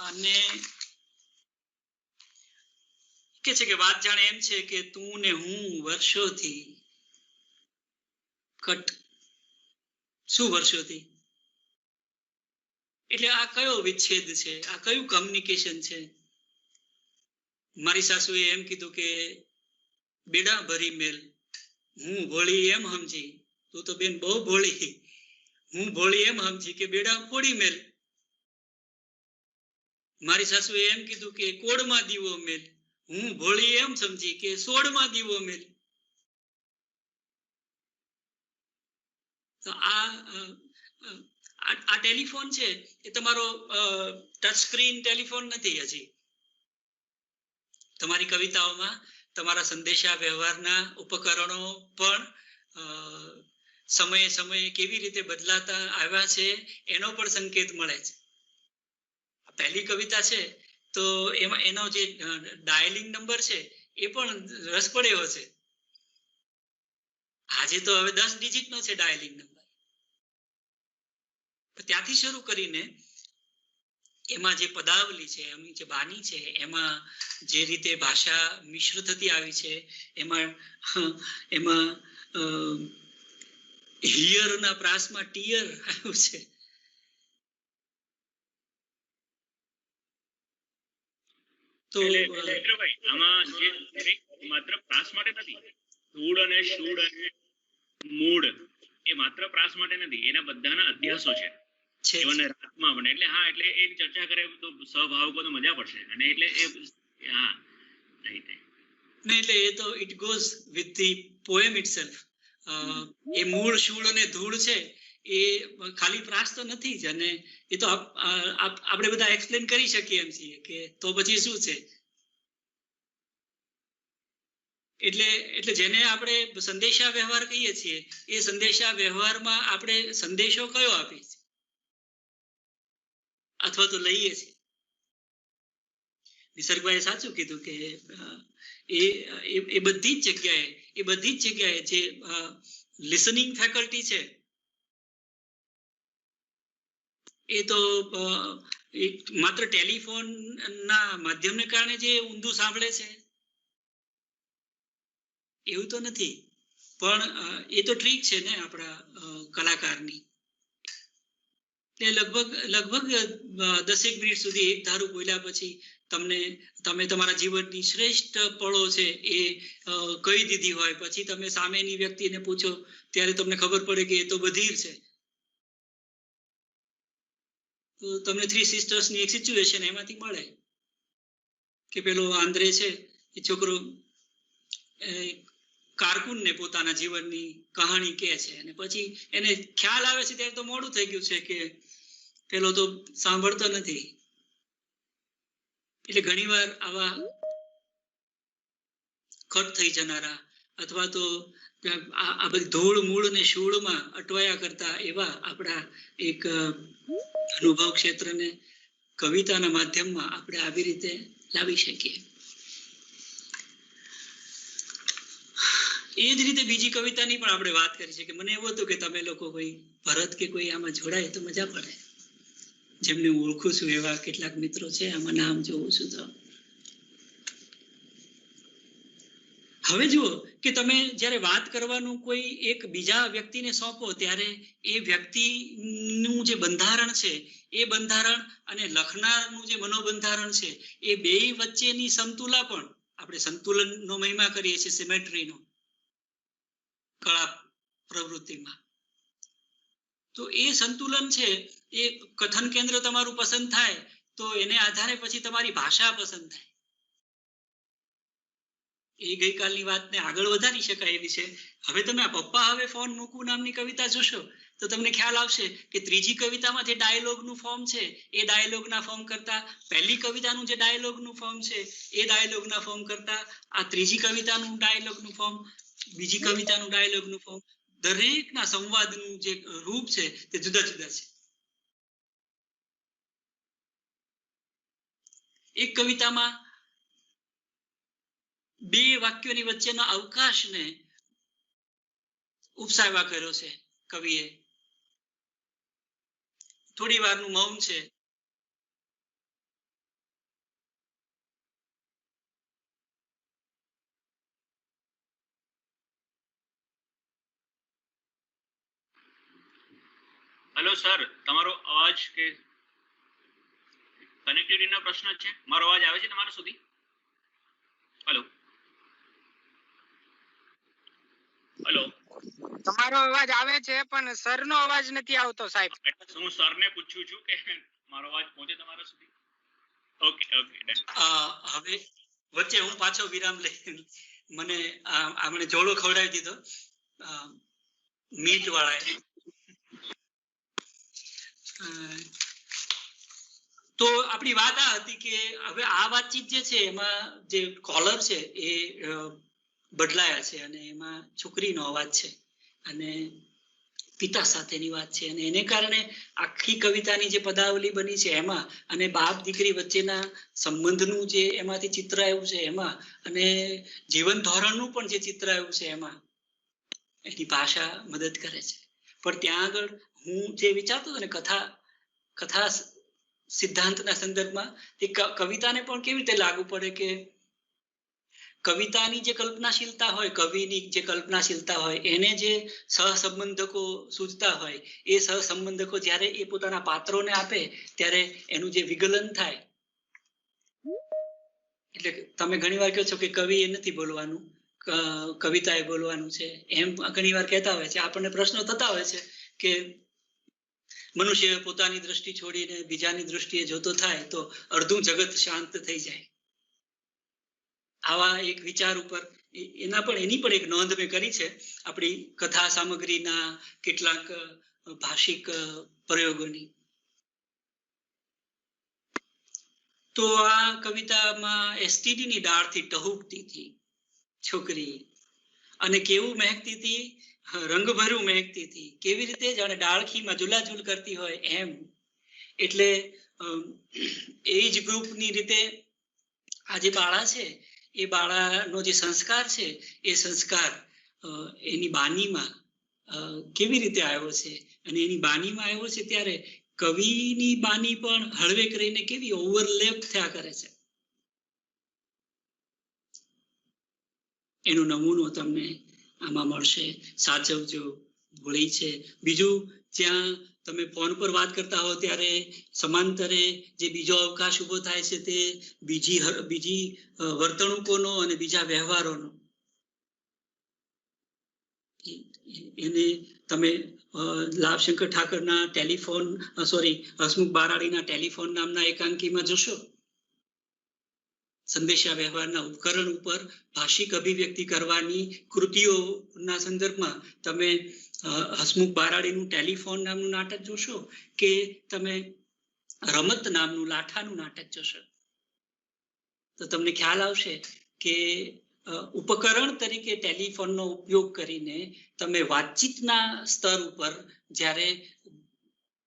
અને કે છે કે વાત જાણે એમ છે કે તું ને હું વર્ષોથી કટ. શું વર્ષોથી? એટલે આ કયો વિચ્છેદ છે? આ કયું કમ્યુનિકેશન છે? મારી સાસુએ એમ કીધું કે બેડા ભરી મેલ, હું ભોળી એમ સમજી, તું તો બેન બહુ ભોળી, હું ભોળી એમ સમજી કે બેડા ફોડી મેલ. મારી સાસુએ એમ કીધું કે કોડમાં દીવો મેલ, હું ભોળી એમ સમજી કે સોડમાં દીવો મેલ. તો આ ટેલિફોન છે એ તમારો ટચ સ્ક્રીન ટેલિફોન નથી. હજી તમારી કવિતાઓમાં તમારા સંદેશા વ્યવહારના ઉપકરણો પણ સમયે સમયે કેવી રીતે બદલાતા આવ્યા છે એનો પણ સંકેત મળે છે. પહેલી કવિતા છે તો એમાં એનો જે ડાયલિંગ નંબર છે એ પણ રસપ્રદ એવો છે. આજે તો હવે 10 ડિજિટનો છે ડાયલિંગ નંબર. ત્યાંથી શરૂ કરીને એમાં જે પદાવલી છે, એમની જે બાની છે, એમાં જે રીતે ભાષા મિશ્ર થતી આવી છે, એમાં હિયરના પ્રાસમાં ટીયર આવ્યું છે. તો આમાં જે માત્ર પ્રાસ માટે નથી, ધૂળ અને શૂળ અને મૂળ એ માત્ર પ્રાસ માટે નથી, એના બધાના અભ્યાસો છે. રાતમાં બને એટલે હા, એટલે એ ચર્ચા કરે તો સહભાવકો તો મજા પડશે. અને એટલે એ હા એટલે એ તો it goes with the poem itself. એ મૂળ શૂળ અને ધૂળ છે એ ખાલી પ્રાસ તો નથી જ. અને એ તો આપણે બધા એક્સપ્લેન કરી શકીએ એમ છીએ કે તો પછી શું છે. એટલે જેને આપણે સંદેશા વ્યવહાર કહીએ છીએ, એ સંદેશા વ્યવહારમાં આપણે સંદેશો કયો આપીએ છીએ અથવા તો લઈએ છીએ. નિસર્ગભાઈએ સાચું કીધું કે એ બધી જ જગ્યાએ જે લિસનિંગ ફેકલ્ટી છે એ તો માત્ર ટેલિફોન ના માધ્યમને કારણે જે ઊંધું સાંભળે છે એવું તો નથી. પણ એ તો ટ્રીક છે ને આપણા કલાકારની. લગભગ 10 મિનિટ સુધી એક ધારું બોલ્યા પછી તમે તમારા જીવનની શ્રેષ્ઠ પળો છે એ કહી દીધી હોય, પછી તમે સામેની વ્યક્તિને પૂછો ત્યારે તમને ખબર પડે કે એ તો બધીર છે. તો તમને થ્રી સિસ્ટર્સની એક સિચ્યુએશન એમાંથી મળે કે પેલો આંદ્રે છે એ છોકરો કારકુનને પોતાના જીવનની કહાણી કહે છે, અને પછી એને ખ્યાલ આવે છે ત્યારે તો મોડું થઈ ગયું છે કે પેલો તો સાંભળતો નથી. એટલે ઘણીવાર આવા કટ થઈ જનારા અથવા તો આ બધી ધૂળ મૂળ ને શૂળમાં અટવાયા કરતા એવા આપણા એક અનુભવ ક્ષેત્રને કવિતાના માધ્યમમાં આપણે આવી રીતે લાવી શકીએ. એ જ રીતે બીજી કવિતાની પણ આપણે વાત કરી છે કે મને એવું હતું કે તમે લોકો કોઈ ભરત કે કોઈ આમાં જોડાય તો મજા પડે. જેમને હું ઓળખું છું એવા કેટલાક મિત્રો છે, આમાં નામ જોઉં છું તો. હવે જુઓ કે તમે જ્યારે વાત કરવાનું કોઈ એક બીજા વ્યક્તિને સોંપો ત્યારે એ વ્યક્તિનું જે બંધારણ છે એ બંધારણ અને લખનારનું જે મનોબંધારણ છે એ બેય વચ્ચેની સમતુલા પણ આપણે સંતુલનનો મહિમા કરીએ છીએ, સિમેટ્રીનો, કળા પ્રવૃત્તિમાં. તો એ સંતુલન છે એ કથન કેન્દ્ર તમારું પસંદ થાય તો એને આધારે પછી તમારી ભાષા પસંદ થાય. એ ગઈકાલની વાતને આગળ વધારી શકાય એવી છે. હવે તમે આ પપ્પા હવે ફોન મૂકું નામની કવિતા જોશો તો તમને ખ્યાલ આવશે કે ત્રીજી કવિતામાં જે ડાયલોગનું ફોર્મ છે એ ડાયલોગના ફોર્મ કરતા પહેલી કવિતાનું જે ડાયલોગનું ફોર્મ છે એ ડાયલોગના ફોર્મ કરતા આ ત્રીજી કવિતાનું ડાયલોગનું ફોર્મ, બીજી કવિતાનું ડાયલોગનું ફોર્મ, દરેકના સંવાદનું જે રૂપ છે તે જુદા જુદા છે. એક કવિતામાં બે વાક્યોની વચ્ચેનો અવકાશને ઉપસાવ્યા કર્યો છે કવિએ. થોડી વારનું મૌન છે. હેલો સર, તમારો અવાજ કે કનેક્ટિવિટીનો પ્રશ્ન છે? મારો અવાજ આવે છે તમારા સુધી? હેલો હેલો, તમારો અવાજ આવે છે પણ સરનો અવાજ નથી આવતો સાહેબ. હું સરને પૂછું છું કે મારો અવાજ પહોંચે તમારા સુધી? Okay okay done. હવે વચ્ચે હું પાછો વિરામ લઈ, મને આમણે જોડો ખવડાવી દીધો મીટ વાળાએ. તો આપણી વાત આ હતી કે હવે આ વાતચીત જે છે એમાં જે કોલર છે એ બદલાયા છે અને એમાં છોકરીનો અવાજ છે અને પિતા સાથેની વાત છે અને એને કારણે આખી કવિતાની જે પદાવલી બની છે એમાં અને બાપ દીકરી વચ્ચેના સંબંધનું જે એમાંથી ચિત્ર આવ્યું છે એમાં અને જીવન ધોરણનું પણ જે ચિત્ર આવ્યું છે એમાં એની ભાષા મદદ કરે છે. પણ ત્યાં આગળ હું જે વિચારતો હતો ને કથા સિદ્ધાંતના સંદર્ભમાં એ કવિતાને પણ કેવી રીતે લાગુ પડે કે કવિતાની જે કલ્પનાશીલતા હોય, કવિની જે કલ્પનાશીલતા હોય એને જે સહસંબંધકો સૂચતા હોય એ સહસંબંધકો જ્યારે એ પોતાના પાત્રોને આપે ત્યારે એનું જે વિગલન થાય. એટલે તમે ઘણી વાર કહો છો કે કવિએ નથી બોલવાનું, કવિતાએ બોલવાનું છે, એમ ઘણી વાર કહેતા હોય છે. આપણને પ્રશ્નો થતા હોય છે કે મનુષ્ય પોતાની દ્રષ્ટિ છોડીને બીજાની દ્રષ્ટિએ જોતો થાય તો અડધું જગત શાંત થઈ જાય. આવા એક વિચાર ઉપર એની પણ એક નોંધ મેં કરી છે આપણી કથા સામગ્રીના કેટલાક ભાષિક પ્રયોગોની. તો આ કવિતામાં એસટીડીની ડાળથી ટહુકતી હતી છોકરી અને કેવું મહેકતી હતી, રંગભર્યું મહેકતી હતી, કેવી રીતે જાણે ડાળખીમાં ઝુલાઝુલ કરતી હોય એમ. એટલે એજ ગ્રુપની રીતે આ જે બાળા છે એ બાળાનો જે સંસ્કાર છે એ સંસ્કાર એની બાનીમાં કેવી રીતે આવ્યો છે અને એની બાનીમાં આવ્યો છે ત્યારે કવિની બાની પણ હળવે કરીને કેવી ઓવરલેપ થયા કરે છે એનો નમૂનો તમને આમાં મળશે. સાચવજો, ભૂલી છે. બીજું, જ્યાં તમે ફોન પર વાત કરતા હો ત્યારે સમાંતરે જે બીજો અવકાશ ઉભો થાય છે તે બીજી વર્તણૂકોનો અને બીજા વ્યવહારોનો. એને તમે લાભશંકર ઠાકરના હસમુખ બારાડીના ટેલિફોન નામના એકાંકીમાં જોશો. સંદેશા વ્યવહારના ઉપકરણ ઉપર ભાષિક અભિવ્યક્તિ કરવાની કૃતિઓના સંદર્ભમાં તમે હસમુખ બારાડીનું ટેલિફોન નામનું નાટક જોશો કે તમે રમત નામનું લાઠાનું નાટક જોશો તો તમને ખ્યાલ આવશે કે ઉપકરણ તરીકે ટેલિફોનનો ઉપયોગ કરીને તમે વાતચીતના સ્તર ઉપર જ્યારે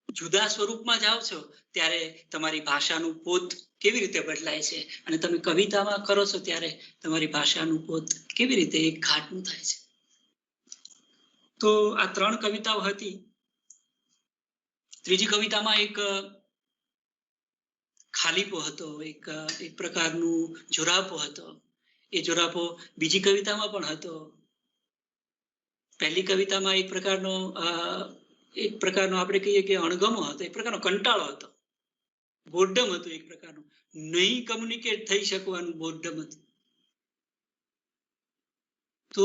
જુદા સ્વરૂપમાં જાઓ છો ત્યારે તમારી ભાષાનું પોત કેવી રીતે બદલાય છે અને તમે કવિતામાં કરો છો ત્યારે તમારી ભાષાનું પોત કેવી રીતે એક ઘાટનું થાય છે. તો આ 3 કવિતાઓ હતી. ત્રીજી કવિતામાં એક ખાલીપો હતો, એક પ્રકારનું જોરાપો હતો. એ જોરાપો બીજી કવિતામાં પણ હતો. પહેલી કવિતામાં એક પ્રકારનો આપણે કહીએ કે અણગમો હતો, એક પ્રકારનો કંટાળો હતો, બોર્ડમ હતું, એક પ્રકારનું નહીં કમ્યુનિકેટ થઈ શકવાનું બોર્ડમ હતું. તો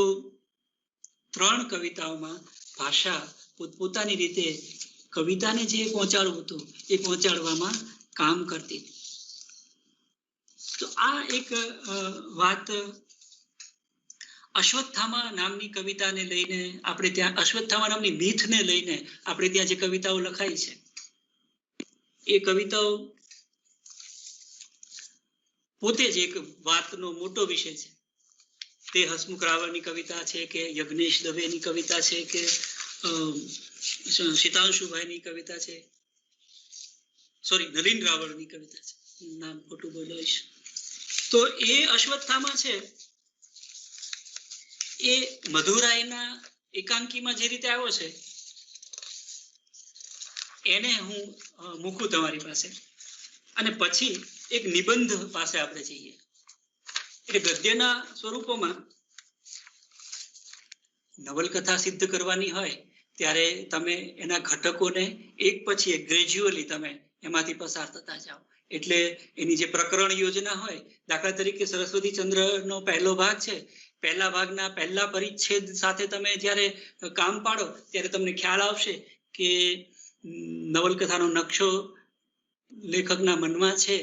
3 કવિતાઓમાં ભાષા પોતપોતાની રીતે કવિતાને જે પહોંચાડવું હતું એ પહોંચાડવામાં કામ કરતી. તો આ એક વાત અશ્વત્થામા નામની કવિતાને લઈને આપણે ત્યાં, અશ્વત્થામા નામની મીથને લઈને આપણે ત્યાં જે કવિતાઓ લખાઈ છે એ કવિતાઓ પોતે જ એક વાતનો મોટો વિષય છે. તે હસમુખ રાવળની કવિતા છે કે યજ્ઞેશ દવેની કવિતા છે કે સીતાંશુભાઈની કવિતા છે, સોરી નલિન રાવળની કવિતા છે, નામ ખોટું બોલાવીશ. તો એ અશ્વત્થામા છે એ મધુરાયના એકાંકીમાં જે રીતે આવ્યો છે એને હું મૂકું તમારી પાસે, અને પછી એક નિબંધ પાસે આપણે જઈએ. એટલે ગદ્યના સ્વરૂપોમાં નવલકથા સિદ્ધ કરવાની હોય ત્યારે તમે એના ઘટકોને એક પછી એક ગ્રેજ્યુઅલી તમે એમાંથી પસાર થતા જાઓ. એટલે એની જે પ્રકરણ યોજના હોય, દાખલા તરીકે સરસ્વતી ચંદ્રનો પહેલો ભાગ છે, પહેલા ભાગના પહેલા પરિચ્છેદ સાથે તમે જ્યારે કામ પાડો ત્યારે તમને ખ્યાલ આવશે કે નવલકથાનો નકશો લેખકના મનમાં છે,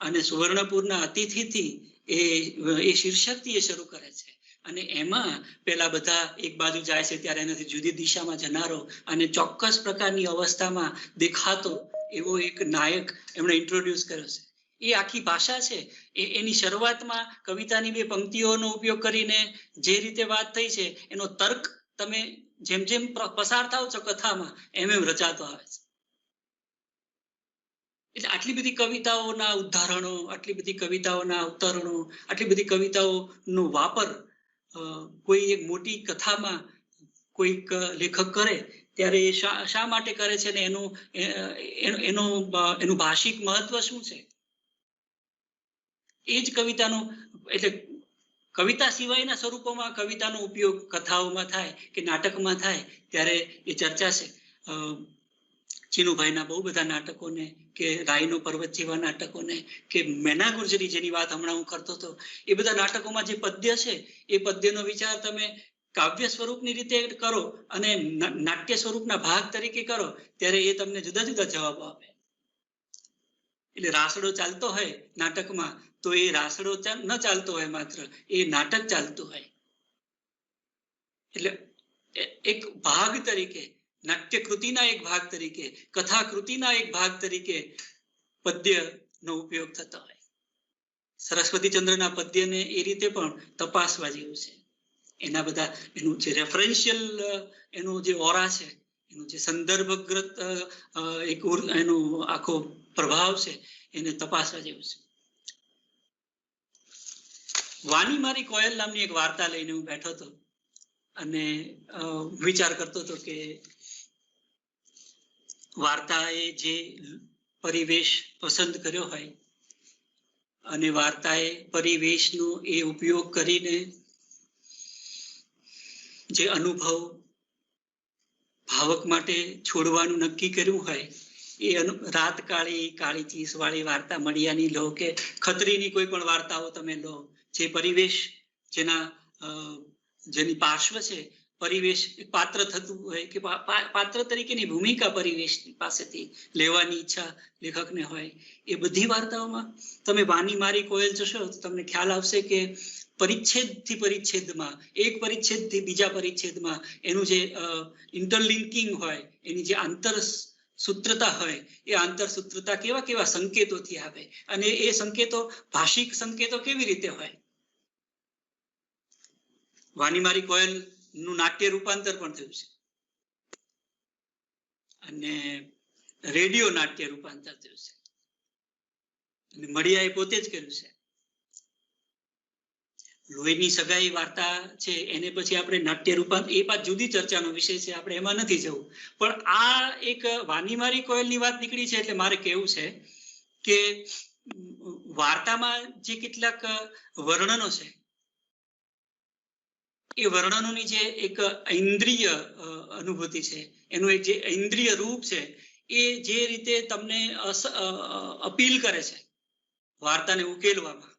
અને સુવર્ણપુરના અતિથિથી એ શીર્ષકથી એ શરૂ કરે છે, અને એમાં પેલા બધા એક બાજુ જાય છે ત્યારે એનાથી જુદી દિશામાં જનારો અને ચોક્કસ પ્રકારની અવસ્થામાં દેખાતો એવો એક નાયક એમણે ઇન્ટ્રોડ્યુસ કર્યો છે. એ આખી ભાષા છે એની શરૂઆતમાં કવિતાની 2 પંક્તિઓનો ઉપયોગ કરીને જે રીતે વાત થઈ છે એનો તર્ક તમે જેમ જેમ પસાર થાવ છો કથામાં એમ એમ રચાતો આવે છે. એટલે આટલી બધી કવિતાઓના ઉદાહરણો, આટલી બધી કવિતાઓના અવતરણો, આટલી બધી કવિતાઓનો વાપર કોઈ એક મોટી કથામાં કોઈક લેખક કરે ત્યારે એ શા માટે કરે છે, ને એનું ભાષિક મહત્વ શું છે, એ જ કવિતાનું, એટલે કવિતા સિવાયના સ્વરૂપોમાં કવિતાનો ઉપયોગ કથાઓમાં થાય કે નાટકમાં થાય ત્યારે એ ચર્ચા છે. ચીનુભાઈના બહુ બધા નાટકોને, કે રાયનો પર્વત જેવા નાટકોને, કે મેના ગુર્જરી જેની વાત હમણાં હું કરતો હતો, એ બધા નાટકોમાં જે પદ્ય છે એ પદ્યનો વિચાર તમે કાવ્ય સ્વરૂપની રીતે કરો અને નાટ્ય સ્વરૂપના ભાગ તરીકે કરો ત્યારે એ તમને જુદા જુદા જવાબો આપે. એટલે રાસડો ચાલતો હોય નાટકમાં તો એ રાસડો ન ચાલતો હોય, માત્ર એ નાટક ચાલતું હોય. એટલે એક ભાગ તરીકે, નાટ્ય કૃતિના એક ભાગ તરીકે, કથા કૃતિના એક ભાગ તરીકે પદ્યનો ઉપયોગ થતો હોય. સરસ્વતી ચંદ્રના પદ્યને એ રીતે પણ તપાસવા જેવું છે. એના બધા એનું જે રેફરન્શિયલ એનું જે ઓરા છે, એનું જે સંદર્ભગત એનો આખો પ્રભાવ છે એને તપાસવા જેવું છે. વાની મારી કોયલ નામની એક વાર્તા લઈને હું બેઠો હતો અને વિચાર કરતો હતો કે વાર્તાએ જે પરિવેશ પસંદ કર્યો હોય અને વાર્તાએ પરિવેશનો એ ઉપયોગ કરીને જે અનુભવ ભાવક માટે છોડવાનું નક્કી કર્યું હોય, એ રાત કાળી ચીસ વાળી વાર્તા મળિયાની લો કે ખત્રીની કોઈ પણ વાર્તાઓ તમે લો, જે પરિવેશ જેની પાર્શ્વ છે, પરિવેશ પાત્ર થતું હોય કે પાત્ર તરીકેની ભૂમિકા પરિવેશ પાસેથી લેવાની ઈચ્છા લેખકને હોય, એ બધી વાર્તાઓમાં તમે વાની મારી કોયલ જશો તો તમને ખ્યાલ આવશે કે પરિચ્છેદથી પરિચ્છેદમાં, એક પરિચ્છેદથી બીજા પરિચ્છેદમાં એનું જે ઇન્ટરલિંકિંગ હોય, એની જે આંતર સૂત્રતા હોય, એ આંતર સૂત્રતા કેવા કેવા સંકેતોથી આવે અને એ સંકેતો ભાષિક સંકેતો કેવી રીતે હોય. વાની મારી કોયલ નું નાટ્ય રૂપાંતર પણ થયું છે અને રેડિયો નાટ્ય રૂપાંતર થયું છે અને મળિયાએ પોતે જ કર્યું છે. લોહીની સગાઈ વાર્તા છે એને પછી આપણે નાટ્ય રૂપાંતર, એ પાછ જુદી ચર્ચાનો વિષય છે, આપણે એમાં નથી જવું. પણ આ એક વાની મારી કોયલની વાત નીકળી છે એટલે મારે કહેવું છે કે વાર્તામાં જે કેટલાક વર્ણનો છે, એ વર્ણનોની જે એક ઐન્દ્રિય અનુભૂતિ છે, એનું એક જે ઐન્દ્રિય રૂપ છે, એ જે રીતે તમને અપીલ કરે છે વાર્તાને ઉકેલવામાં,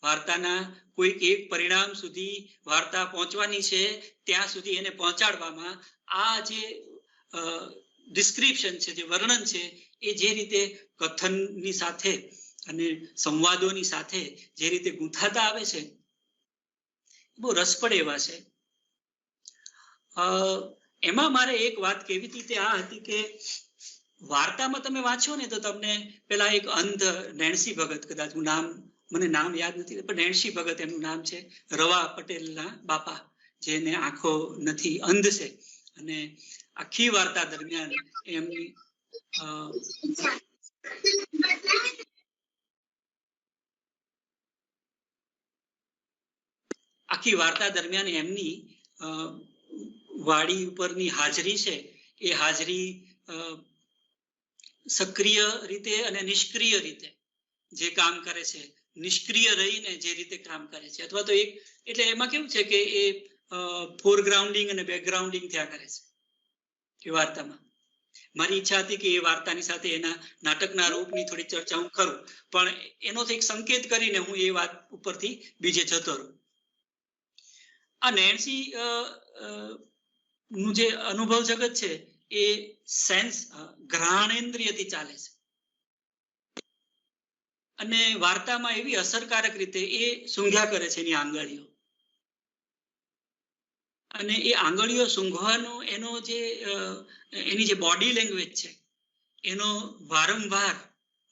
વાર્તાના કોઈક એક પરિણામ સુધી વાર્તા પહોંચવાની છે ત્યાં સુધી એને પહોંચાડવામાં આ જે ડિસ્ક્રિપ્શન છે, જે વર્ણન છે, એ જે રીતે કથનની સાથે અને સંવાદોની સાથે જે રીતે ગૂંથાતા આવે છે, બહુ રસપ્રદ એવા છે. એમાં મારે એક વાત કહેવી હતી તે આ હતી કે વાર્તામાં તમે વાંચો ને તો તમને પેલા એક અંધ નેન્સી ભગત, કદાચ મને નામ યાદ નથી, પણ નેન્સી ભગત એમનું નામ છે, રવા પટેલના બાપા, જેને આંખો નથી, અંધ છે, અને આખી વાર્તા દરમિયાન એમની વાડી ઉપરની હાજરી છે, એ હાજરી સક્રિય રીતે અને નિષ્ક્રિય રીતે જે કામ કરે છે, નિષ્ક્રિય રહીને જે રીતે કામ કરે છે, અથવા તો એક એટલે એમાં કેવું છે કે એ ફોરગ્રાઉન્ડિંગ અને બેકગ્રાઉન્ડિંગ થયા કરે છે એ વાર્તામાં. મારી ઈચ્છા હતી કે એ વાર્તાની સાથે એના નાટકના રૂપની થોડી ચર્ચા હું કરું, પણ એનો એક સંકેત કરીને હું એ વાત ઉપરથી બીજે જતો રહું. આ નેન્સી નું જે અનુભવ જગત છે એ સેન્સ ઘ્રાણેન્દ્રિયથી ચાલે છે, અને વાર્તામાં એવી અસરકારક રીતે એ સૂંઘ્યા કરે છે એની આંગળીઓ, અને એ આંગળીઓ સૂંઘવાનો એની જે બોડી લેંગ્વેજ છે, એનો વારંવાર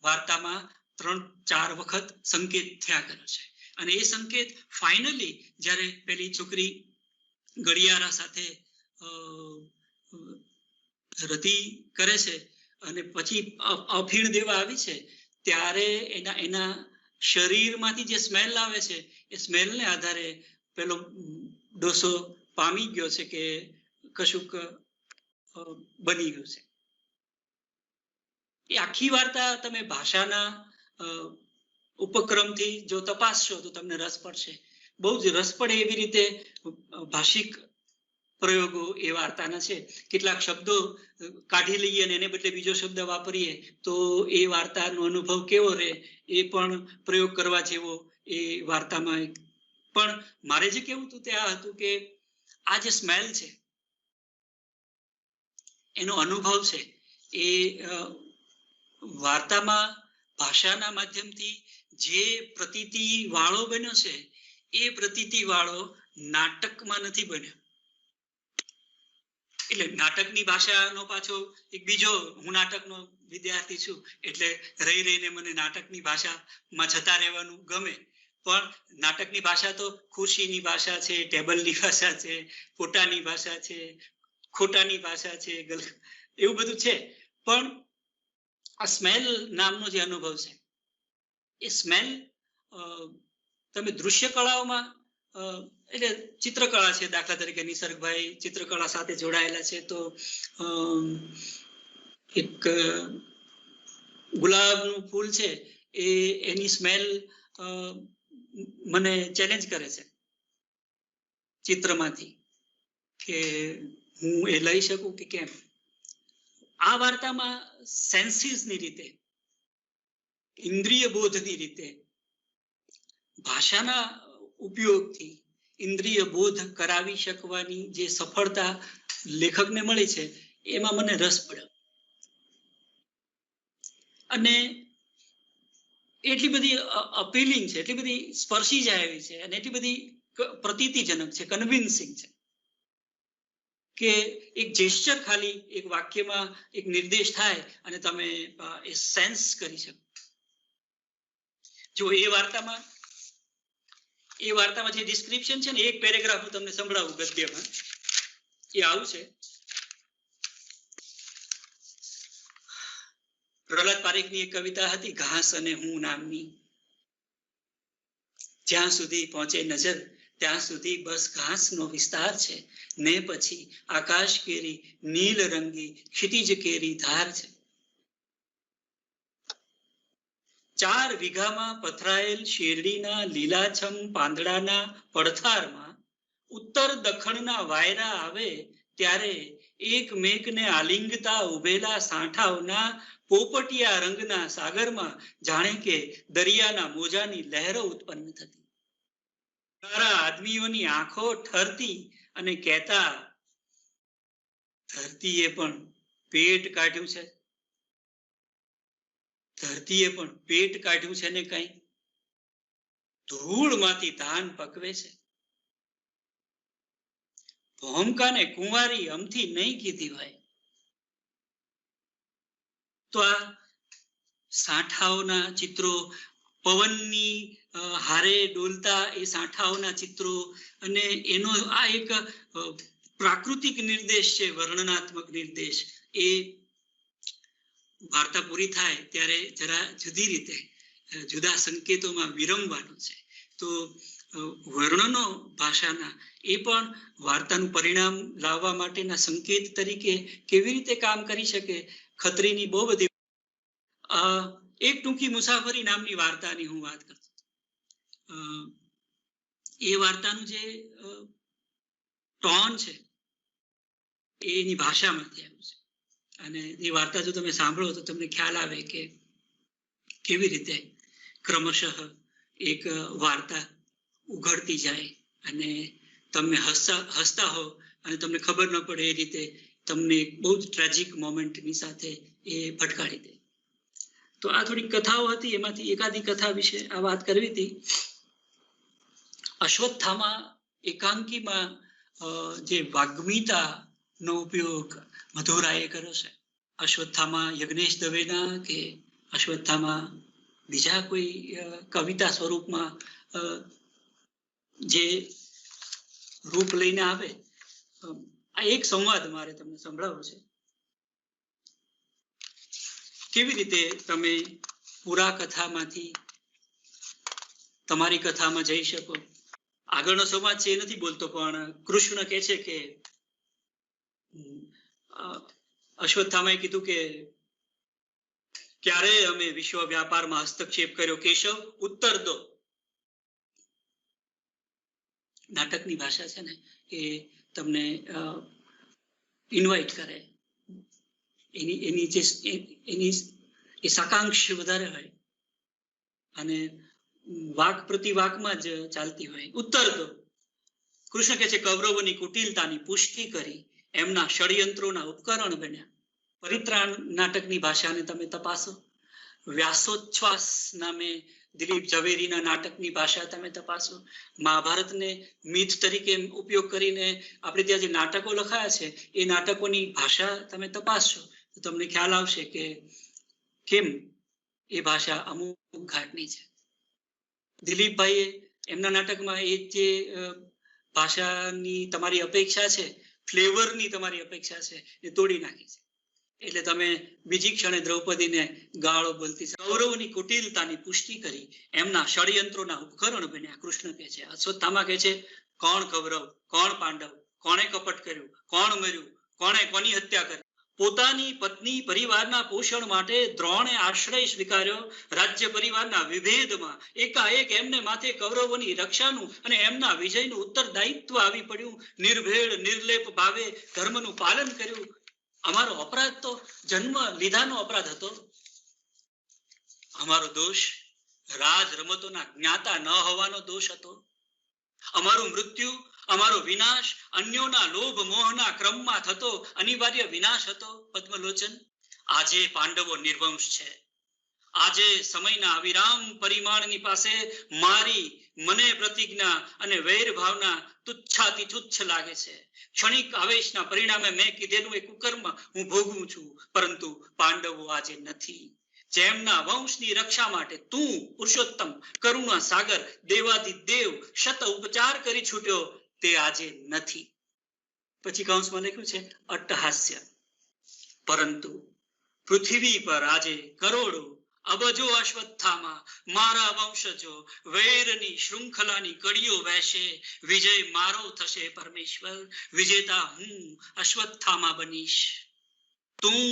વાર્તામાં 3-4 વખત સંકેત થયા કરે છે. અને એ સંકેત ફાઇનલી જ્યારે પેલી છોકરી ઘડિયાળા સાથે રતિ કરે છે અને પછી અફીણ દેવા આવી છે, ત્યારે એના શરીરમાંથી જે સ્મેલ આવે છે, એ સ્મેલને આધારે પેલો ડોસો પામી ગયો છે કે કશુંક બની ગયું છે. એ આખી વાર્તા તમે ભાષાના ઉપક્રમથી જો તપાસશો તો તમને રસ પડશે. બહુ જ રસ પડે એવી રીતે ભાષિક પ્રયોગો એ વાર્તાના છે. કેટલાક શબ્દો કાઢી લઈએ અને એને બદલે બીજો શબ્દ વાપરીએ તો એ વાર્તાનો અનુભવ કેવો રહે, એ પણ પ્રયોગ કરવા જેવો એ વાર્તામાં. પણ મારે જે કહેવું હતું તે આ હતું કે આ જે સ્મેલ છે, એનો અનુભવ છે, એ વાર્તામાં ભાષાના માધ્યમથી જે પ્રતીતિ વાળો બન્યો છે, એ પ્રતીતિ વાળો નાટકમાં નથી બન્યો. એટલે નાટકની ભાષાનો પાછો એક બીજો, હું નાટકનો વિદ્યાર્થી છું એટલે રહી રહીને મને નાટકની ભાષામાં જતા રહેવાનું ગમે, પણ નાટકની ભાષા તો ખુરશીની ભાષા છે, ટેબલની ભાષા છે, ફોટાની ભાષા છે, ખોટાની ભાષા છે, એવું બધું છે. પણ આ સ્મેલ નામનો જે અનુભવ છે, એ સ્મેલ તમે દૃશ્ય કળાઓમાં, એટલે ચિત્રકળા છે, દાખલા તરીકે નિસર્ગભાઈ ચિત્રકળા સાથે જોડાયેલા છે, તો એક ગુલાબનું ફૂલ છે, એની સ્મેલ મને ચેલેન્જ કરે છે ચિત્રમાંથી, કે હું એ લઈ શકું કે કેમ. આ વાર્તામાં સેન્સીસની રીતે, ઇન્દ્રિય બોધની રીતે, ભાષાના ઉપયોગથી ઇન્દ્રિય બોધ કરાવી શકવાની જે સફળતા લેખકને મળી છે, એમાં મને રસ પડ્યો. અને એટલી બધી અપીલિંગ છે, એટલી બધી સ્પર્શી જાય એવી છે, અને એટલી બધી પ્રતીતિજનક છે, કન્વિન્સિંગ છે, કે એક જેસ્ચર ખાલી એક વાક્યમાં એક નિર્દેશ થાય અને તમે એ સેન્સ કરી શકો. જો એ વાર્તામાં જે ડિસ્ક્રિપ્શન છે ને, એક પેરેગ્રાફ હું તમને સંભળાવું ગદ્યમાં, એ આવું છે. પ્રહલાદ પારેખની એક કવિતા હતી, ઘાસ અને હું નામની. જ્યાં સુધી પહોંચે નજર ત્યાં સુધી બસ ઘાસનો વિસ્તાર છે, ને પછી આકાશ કેરી નીલ રંગી ક્ષિતિજ કેરી ધાર છે. 4 વીઘામાં પથરાયેલ શેરડીના લીલાછમ પાંદડાના પડથારમાં ઉત્તર દખણના વાયરા આવે ત્યારે એકમેકને આલિંગતા ઉભેલા સાંઠાઓના પોપટિયા રંગના સાગરમાં જાણે કે દરિયાના મોજાની લહેરો ઉત્પન્ન થતી. તારા આદમીઓની આંખો ઠરતી અને કહેતા, ધરતીએ પણ પેટ કાઢ્યું છે, ધરતીએ પણ પેટ કાઢ્યું છે ને કઈ, ધૂળમાંથી ધાન પકવે છે. ભોમકાને કુંવારી અમથી નહીં કીધી હોય. તો આ સાંઠાઓના ચિત્રો, પવનની હારે ડોલતા એ સાંઠાઓના ચિત્રો, અને એનો આ એક પ્રાકૃતિક નિર્દેશ છે, વર્ણનાત્મક નિર્દેશ. એ વાર્તા પૂરી થાય ત્યારે જરા જુદી રીતે જુદા સંકેતોમાં વિરમવાનું છે. તો વર્ણનો ભાષાના એ પણ વાર્તાનું પરિણામ લાવવા માટેના સંકેત તરીકે કેવી રીતે કામ કરી શકે. ખત્રીની બહુ બધી એક ટૂંકી મુસાફરી નામની વાર્તાની હું વાત કરતો. એ વાર્તાનું જે ટોન છે એની ભાષામાંથી આવ્યું છે. અને એ વાર્તા જો તમે સાંભળો તો તમને ખ્યાલ આવે કે કેવી રીતે ક્રમશઃ એક વાર્તા ઉઘડતી જાય અને તમે હસતા હો અને તમને ખબર ન પડે એ રીતે તમને બહુ જ ટ્રેજિક મોમેન્ટની સાથે એ ભટકાડી દે. તો આ થોડી કથાઓ હતી, એમાંથી એકાદી કથા વિશે આ વાત કરવી હતી. અશ્વત્થામા એકાંકીમાં જે વાગ્મીતાનો ઉપયોગ મધુરાએ કર્યો છે, અશ્વત્થામા યજ્ઞેશ દવેના કે અશ્વત્થામા બીજા કોઈ કવિતા સ્વરૂપમાં જે રૂપ લઈને આવે, આ એક સંવાદ મારે તમને સંભળાવવો છે. કેવી રીતે તમે પૂરા કથામાંથી તમારી કથામાં જઈ શકો. આગળનો સંવાદ છે એ નથી બોલતો, પણ કૃષ્ણ કહે છે કે અશ્વત્થામાએ કીધું કે ક્યારે અમે વિશ્વ વ્યાપારમાં હસ્તક્ષેપ કર્યો કેશવ, ઉત્તર દો. નાટકની ભાષા છે ને એ તમને ઇન્વાઇટ કરે, એની સાકાંક્ષ વધારે હોય અને વાક પ્રતિવાકમાં જ ચાલતી હોય. ઉત્તર દો. કૃષ્ણ કહે છે કૌરવોની કુટિલતાની પુષ્ટિ કરી, એમના ષડયંત્રોના ઉપકરણ બન્યા. પરિત્રાણ નાટકની ભાષાને તમે તપાસો. વ્યાસોચ્છ્વાસ નામે દિલીપ ઝવેરીના નાટકની ભાષા તમે તપાસો. મહાભારતને મીથ તરીકે ઉપયોગ કરીને આપણે ત્યાં જે નાટકો લખાયા છે એ નાટકોની ભાષા તમે તપાસશો તો તમને ખ્યાલ આવશે કે કેમ એ ભાષા અમુક ઘાટની છે. દિલીપભાઈએ એમના નાટકમાં એ જે ભાષાની તમારી અપેક્ષા છે, ફ્લેવરની તમારી અપેક્ષા છે, એ તોડી નાખી છે. એટલે તમે બીજી ક્ષણે દ્રૌપદીને ગાળો બોલતી છે. કૌરવોની કુટિલતાની પુષ્ટિ કરી, એમના ષડયંત્રોના ઉપકરણ બન્યા. કૃષ્ણ કહે છે, અશ્વત્થામા કહે છે કોણ કૌરવ, કોણ પાંડવ, કોણે કપટ કર્યું, કોણ મર્યું, કોણે કોની હત્યા કરી. પોતાની પત્ની પરિવારના પોષણ માટે દ્રોણે આશ્રય સ્વીકાર્યો. રાજ્ય પરિવારના વિભેદમાં એકાએક એમને માથે કૌરવોની રક્ષાનું અને એમના વિજયનું ઉત્તરદાયિત્વ આવી પડ્યું. નિર્ભેળ નિર્લેપ ભાવે ધર્મનું પાલન કર્યું. અમારો અપરાધ તો જન્મ લીધાનો અપરાધ હતો. અમારો દોષ રાજ રમતોના જ્ઞાતા ન હોવાનો દોષ હતો. અમારું મૃત્યુ, અમારો વિનાશ અન્યોના લોભ મોહના ક્રમમાં થતો અનિવાર્ય વિનાશ હતો. પદ્મલોચન, આજે પાંડવો નિર્વંશ છે. આજે સમયના અવિરામ પરિમાણની પાસે મારી મને પ્રતિજ્ઞા અને વૈર ભાવના તુચ્છાતિ તુચ્છ લાગે છે. ક્ષણિક આવેશના પરિણામે મેં કીધેલું એ કુકર્મ હું ભોગવું છું, પરંતુ પાંડવો આજે નથી. જેમના વંશની રક્ષા માટે તું પુરુષોત્તમ કરુણા સાગર દેવાધિદેવ શત ઉપચાર કરી છૂટ્યો, તે આજે નથી. પછી કૌંસમાં લખ્યું છે અટ્ટહાસ્ય. પરંતુ પૃથ્વી પર આજે કરોડો અબજો અશ્વત્થામા મારા વંશજો વૈરની શૃંખલાની કડીઓ વહેશે. વિજય મારો થશે પરમેશ્વર, વિજેતા હું અશ્વત્થામા બનીશ. તું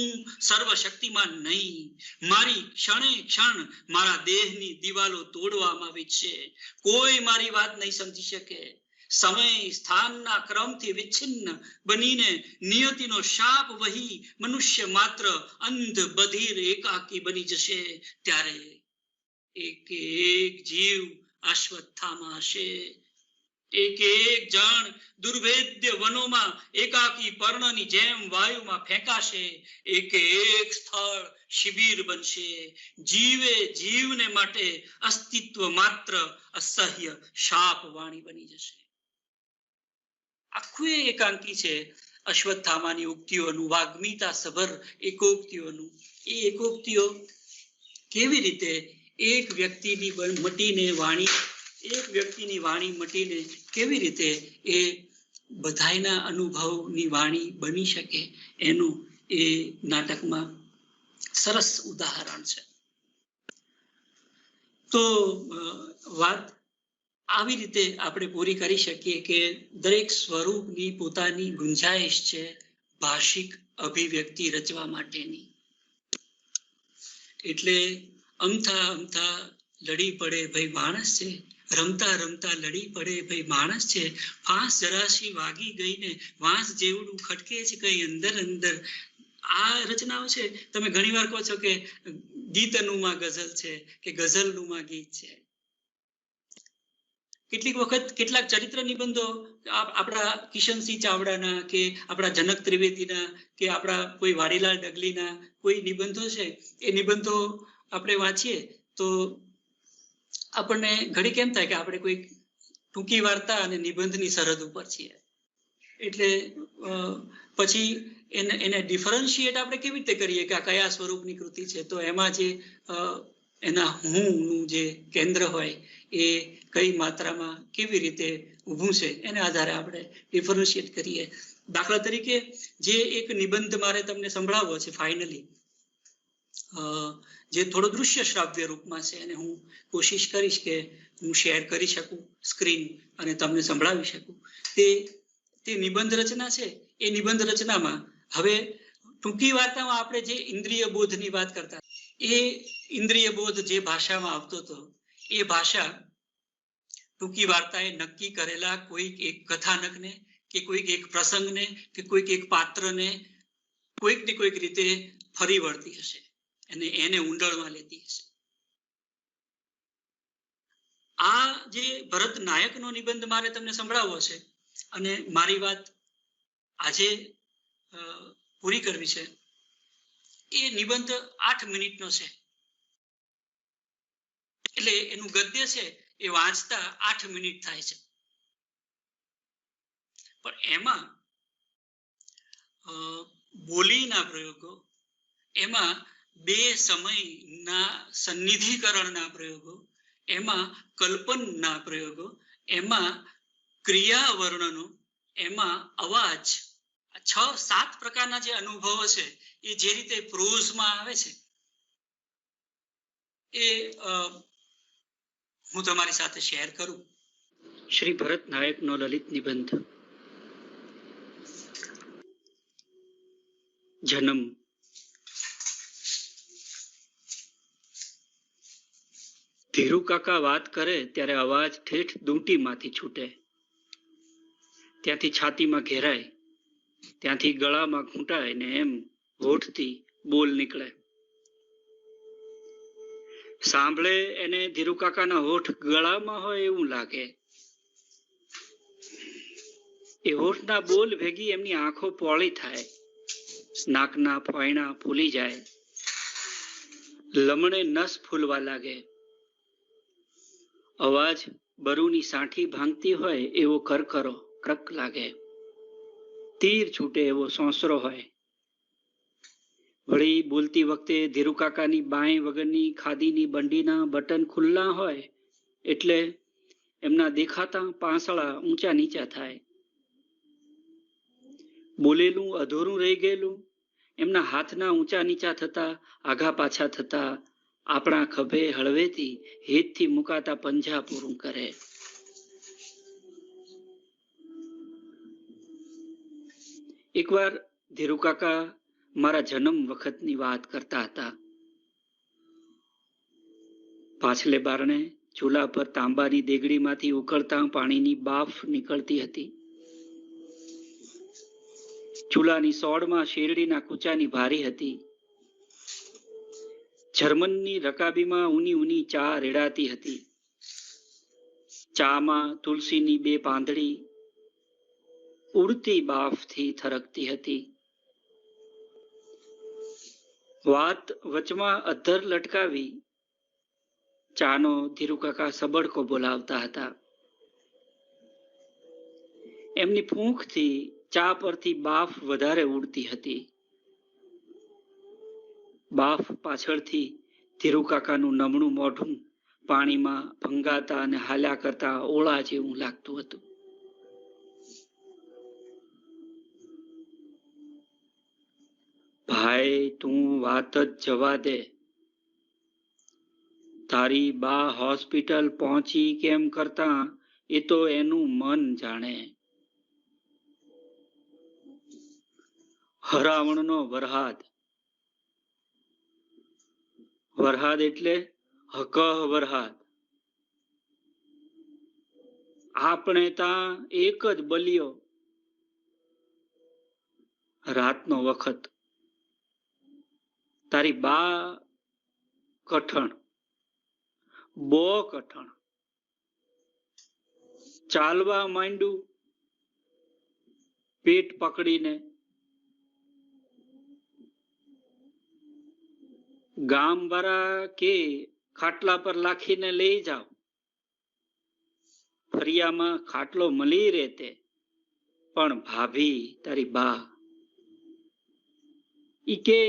સર્વશક્તિમાન નહીં, મારી ક્ષણે ક્ષણ મારા દેહની દિવાલો તોડવામાં વિચશે. કોઈ મારી વાત નહીં સમજી શકે. સમય સ્થાનના ક્રમથી વિચ્છિન્ન બનીને નિયતિનો શાપ વહી મનુષ્ય માત્ર અંધ બધિર એકાકી બની જશે. ત્યારે એક એક જીવ અશ્વત્થામા હશે. એક એક જણ દુર્ભેદ્ય વનોમાં એકાકી પર્ણની જેમ વાયુમાં ફેંકાશે. એક એક સ્થળ શિબિર બનશે. જીવે જીવને માટે અસ્તિત્વ માત્ર અસહ્ય શાપ વાણી બની જશે. આખું એકાંકી છે અશ્વત્થામાની ઉક્તિઓનું, વાગ્મીતા સભર એકોક્તિઓનું. એ એકોક્તિઓ કેવી રીતે એક વ્યક્તિની મટીને વાણી, એક વ્યક્તિની વાણી મટીને કેવી રીતે એ બધાયના અનુભવની વાણી બની શકે, એનું એ નાટકમાં સરસ ઉદાહરણ છે. તો વાત આવી રીતે આપણે પૂરી કરી શકીએ કે દરેક સ્વરૂપની પોતાની ગુંજાઈશ છે ભાષિક અભિવ્યક્તિ રચવા માટેની. એટલે અમથા અમથા લડી પડે ભાઈ માણસ છે, રમતા રમતા લડી પડે ભાઈ માણસ છે. ફાંસ જરાશી વાગી ગઈને વાંસ જેવડું ખટકે છે કઈ અંદર અંદર. આ રચનાઓ છે તમે ઘણી વાર કહો છો કે ગીત અનુમાં ગઝલ છે કે ગઝલ નુમાં ગીત છે. કેટલીક વખત કેટલાક ચરિત્ર નિબંધો આપણા કિશનસિંહ ચાવડાના કે આપણા જનક ત્રિવેદીના કે આપણા કોઈ વાડીલાલ ડગલીના કોઈ નિબંધો છે, એ નિબંધો આપણે વાંચીએ તો આપણને ઘડી કેમ થાય કે આપણે કોઈ ટૂંકી વાર્તા અને નિબંધની સરહદ ઉપર છીએ. એટલે પછી એને ડિફરન્શિએટ આપણે કેવી રીતે કરીએ કે આ કયા સ્વરૂપની કૃતિ છે. તો એમાં જે એના હુંનું જે કેન્દ્ર હોય એ કઈ માત્રામાં કેવી રીતે ઊભું છે એને આધારે આપણે ડિફરન્શિએટ કરીએ. દાખલા તરીકે જે એક નિબંધ મારે તમને સંભળાવવો છે ફાઇનલી, જે થોડો દૃશ્ય શ્રાવ્ય રૂપમાં છે, અને હું કોશિશ કરીશ કે હું શેર કરી શકું સ્ક્રીન અને તમને સંભળાવી શકું. તે નિબંધ રચના છે. એ નિબંધ રચનામાં હવે ટૂંકી વાર્તામાં આપણે જે ઇન્દ્રિય બોધની વાત કરતા, એ ઇન્દ્રિય બોધ જે ભાષામાં આવતો હતો એ ભાષા ટૂંકી વાર્તાએ નક્કી કરેલા કોઈક એક કથાનકને કે કોઈક એક પ્રસંગને કે કોઈક એક પાત્રને કોઈક ને કોઈક રીતે ફરી વળતી હશે અને એને ઊંડાણમાં લેતી હશે. આ જે ભરત નાયકનો નિબંધ મારે તમને સંભળાવવો છે અને મારી વાત આજે પૂરી કરવી છે, એ નિબંધ 8 મિનિટનો છે. એટલે એનું ગદ્ય છે એ વાંચતા 8 મિનિટ થાય છે. પણ એમાં બોલીના પ્રયોગો, એમાં બે સમયના સન્નિધિકરણના પ્રયોગો, એમાં કલ્પનના પ્રયોગો, એમાં ક્રિયા વર્ણનો, એમાં અવાજ, 6-7 પ્રકારના જે અનુભવો છે એ જે રીતે પ્રોઝમાં આવે છે એ હું તમારી સાથે શેર કરું. શ્રી ભરત નાયકનો લલિત નિબંધ. જન્મ. ધીરુ કાકા વાત કરે ત્યારે અવાજ ઠેઠ દૂંટીમાંથી છૂટે, ત્યાંથી છાતીમાં ઘેરાય, ત્યાંથી ગળામાં ઘૂંટાય ને એમ હોઠથી બોલ નીકળે. સાંભળે એને ધીરુ કાકાના હોઠ ગળામાં હોય એવું લાગે. એ હોઠના બોલ ભેગી એમની આંખો પોળી થાય, નાકના ફોયણા ફૂલી જાય, લમણે નસ ફૂલવા લાગે. અવાજ બરુની સાંઠી ભાંગતી હોય એવો કરકરો ક્રક લાગે, તીર છૂટે એવો સોંસરો હોય. વળી બોલતી વખતે ધીરુ કાકાની બાંય વગરની ખાદીની બંડીના બટન ખુલ્લા હોય એટલે એમના દેખાતા પાંસળા ઊંચા નીચા થાય. બોલેલું અધૂરું રહી ગયેલું એમના હાથના ઊંચા નીચા થતા, આઘા પાછા થતા, આપણા ખભે હળવેથી હેતથી મુકાતા પંજા પૂરું કરે. એકવાર ધીરુકાકા મારા જન્મ વખતની વાત કરતા હતા. પાછલે બારણે ચૂલા પર તાંબાની દેગડીમાંથી ઉકળતા પાણીની બાફ નીકળતી હતી. ચૂલાની સોડમાં શેરડીના કૂચાની ભારી હતી. જર્મનની રકાબીમાં ઊની ઊની ચા રેડાતી હતી. ચામાં તુલસીની 2 પાંદડી ઉડતી બાફથી થરકતી હતી. વાત વચમાં અધ્ધર લટકાવી ચાનો ધીરુકાકા સબડકો બોલાવતા હતા. એમની ફૂંકથી ચા પરથી બાફ વધારે ઉડતી હતી. બાફ પાછળથી ધીરુકાકાનું નમણું મોઢું પાણીમાં ભંગાતા અને હાલ્યા કરતા ઓળા જેવું લાગતું હતું. ભાઈ, તું વાત જ જવા દે. તારી બા હોસ્પિટલ પહોંચી કેમ કરતા એ તો એનું મન જાણે. હરાવણનો વરહાદ. વરહાદ એટલે હકહ વરહાદ. આપણે ત્યાં એક જ બલિયો. રાતનો વખત. તારી બા કઠણ, બો કઠણ. ચાલવા માંડ્યું પેટ પકડીને. ગામ વાળા કે ખાટલા પર લાખીને લઈ જાઓ. ફરિયામાં ખાટલો મળી રહેતે, પણ ભાભી તારી બા ઈ કે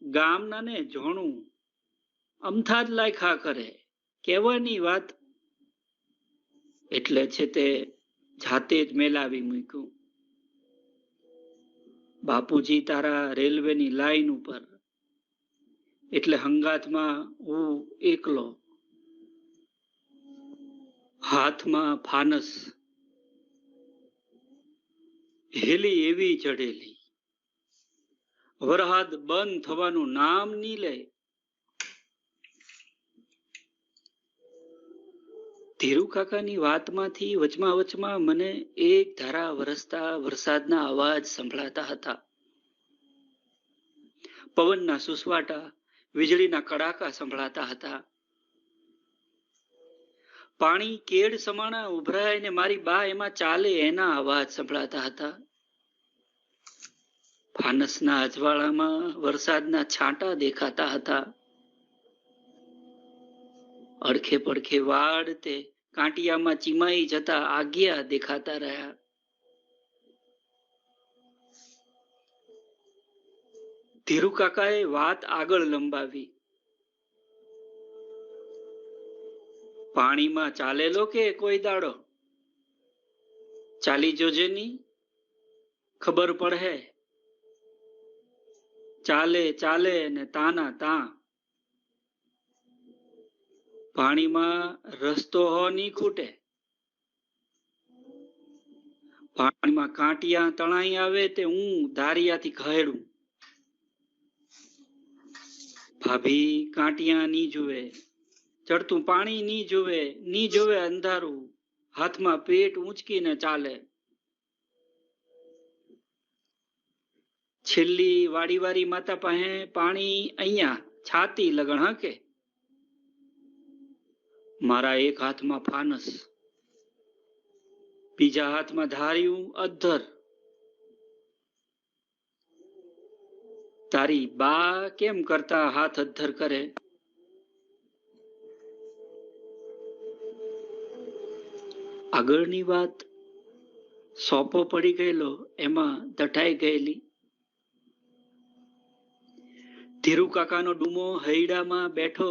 ગામના ને જોણું અમથા જ લાયખા કરે. કહેવાની વાત. એટલે છે તે જાતે જ મેલાવી મૂક્યું. બાપુજી તારા રેલવેની લાઈન ઉપર, એટલે હંગાતમાં હું એકલો. હાથમાં ફાનસ, હેલી એવી ચઢેલી. વરહાદ બંધ થવાનું નામ નહીં લે. ધીરુકાકાની વાતમાંથી વચમાં મને એક ધારા વરસતા વરસાદના અવાજ સંભળાતા હતા. પવનના સુસવાટા, વીજળીના કડાકા સંભળાતા હતા. પાણી કેડ સમાણા ઉભરાય ને મારી બા એમાં ચાલે એના અવાજ સંભળાતા હતા. ફાનસના અજવાળામાં વરસાદના છાંટા દેખાતા હતા. અડખે પડખે વાડ તે કાંટિયામાં ચીમાઈ જતા આગિયા દેખાતા રહ્યા. ધીરુકાકાએ વાત આગળ લંબાવી. પાણીમાં ચાલેલો કે કોઈ દાડો? ચાલી જોજે ની, ખબર પડે. ચાલે ચાલે ને તાના તાં. પાણીમાં રસ્તો હો ની ખૂટે. પાણીમાં કાંટિયા તણાઈ આવે તે હું ધારિયાથી ઘેડું. ભાભી કાંટિયા ની જુએ, ચડતું પાણી ની જોવે અંધારું. હાથમાં પેટ ઊંચકીને ચાલે. છેલ્લી વાડીવારી માતા પાસે પાણી અહીંયા છાતી લગણ હકે. મારા એક હાથમાં ફાનસ, બીજા હાથમાં ધાર્યું અધ્ધર. તારી બા કેમ કરતા હાથ અધ્ધર કરે? આગળની વાત સોપો પડી ગયેલો એમાં દટાઈ ગયેલી. ધીરુકાકાનો ડૂમો હૈડામાં બેઠો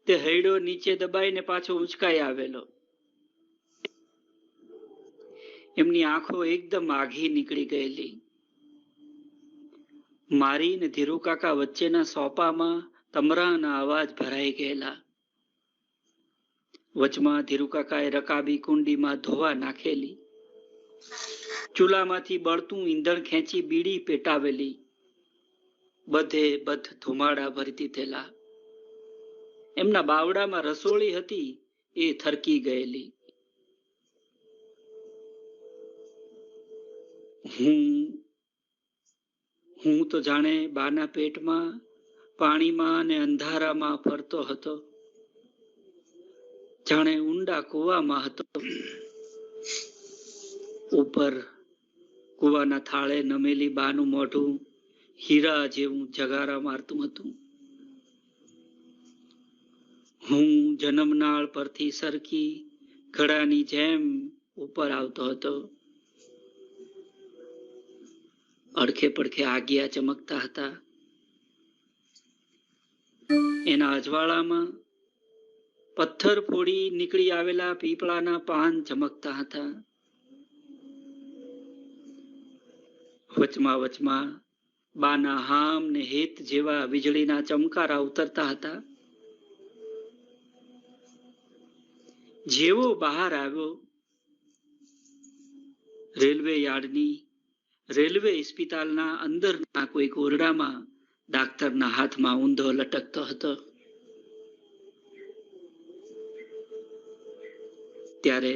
તે હૈડો નીચે દબાઈને પાછો ઉંચકાઈ આવેલો. એમની આંખો એકદમ આઘી નીકળી ગયેલી. મારી ને ધીરુકાકા વચ્ચેના સોપામાં તમરાના અવાજ ભરાઈ ગયેલા. વચમાં ધીરુકાકાએ રકાબી કુંડીમાં ધોવા નાખેલી. ચૂલામાંથી બળતું ઈંધણ ખેંચી બીડી પેટાવેલી. બધે બધ ધુમાડા ભરી દીધેલા. એમના બાવડામાં રસોળી હતી એ થરકી ગયેલી. હું તો જાણે બાના પેટમાં પાણીમાં અને અંધારામાં ફરતો હતો, જાણે ઊંડા કૂવામાં હતો. ઉપર કૂવાના થાળે નમેલી બાનું મોઢું હીરા જેવું જગારા મારતું હતું. હું જન્મનાળ પરથી સરકી ઘડાની જેમ ઉપર આવતો હતો. અડખે પડખે આગિયા ચમકતા હતા. એના અજવાળામાં પથ્થર ફોડી નીકળી આવેલા પીપળાના પાન ચમકતા હતા. વચમાં વચમાં બાના હામ ને હેત જેવા વીજળીના ચમકારા ઉતરતા હતા. જેવો બહાર આવ્યો, રેલવે યાર્ડની રેલવે ઇસ્પિતાલના અંદરના કોઈ ઓરડામાં ડાક્ટરના હાથમાં ઊંધો લટકતો હતો. ત્યારે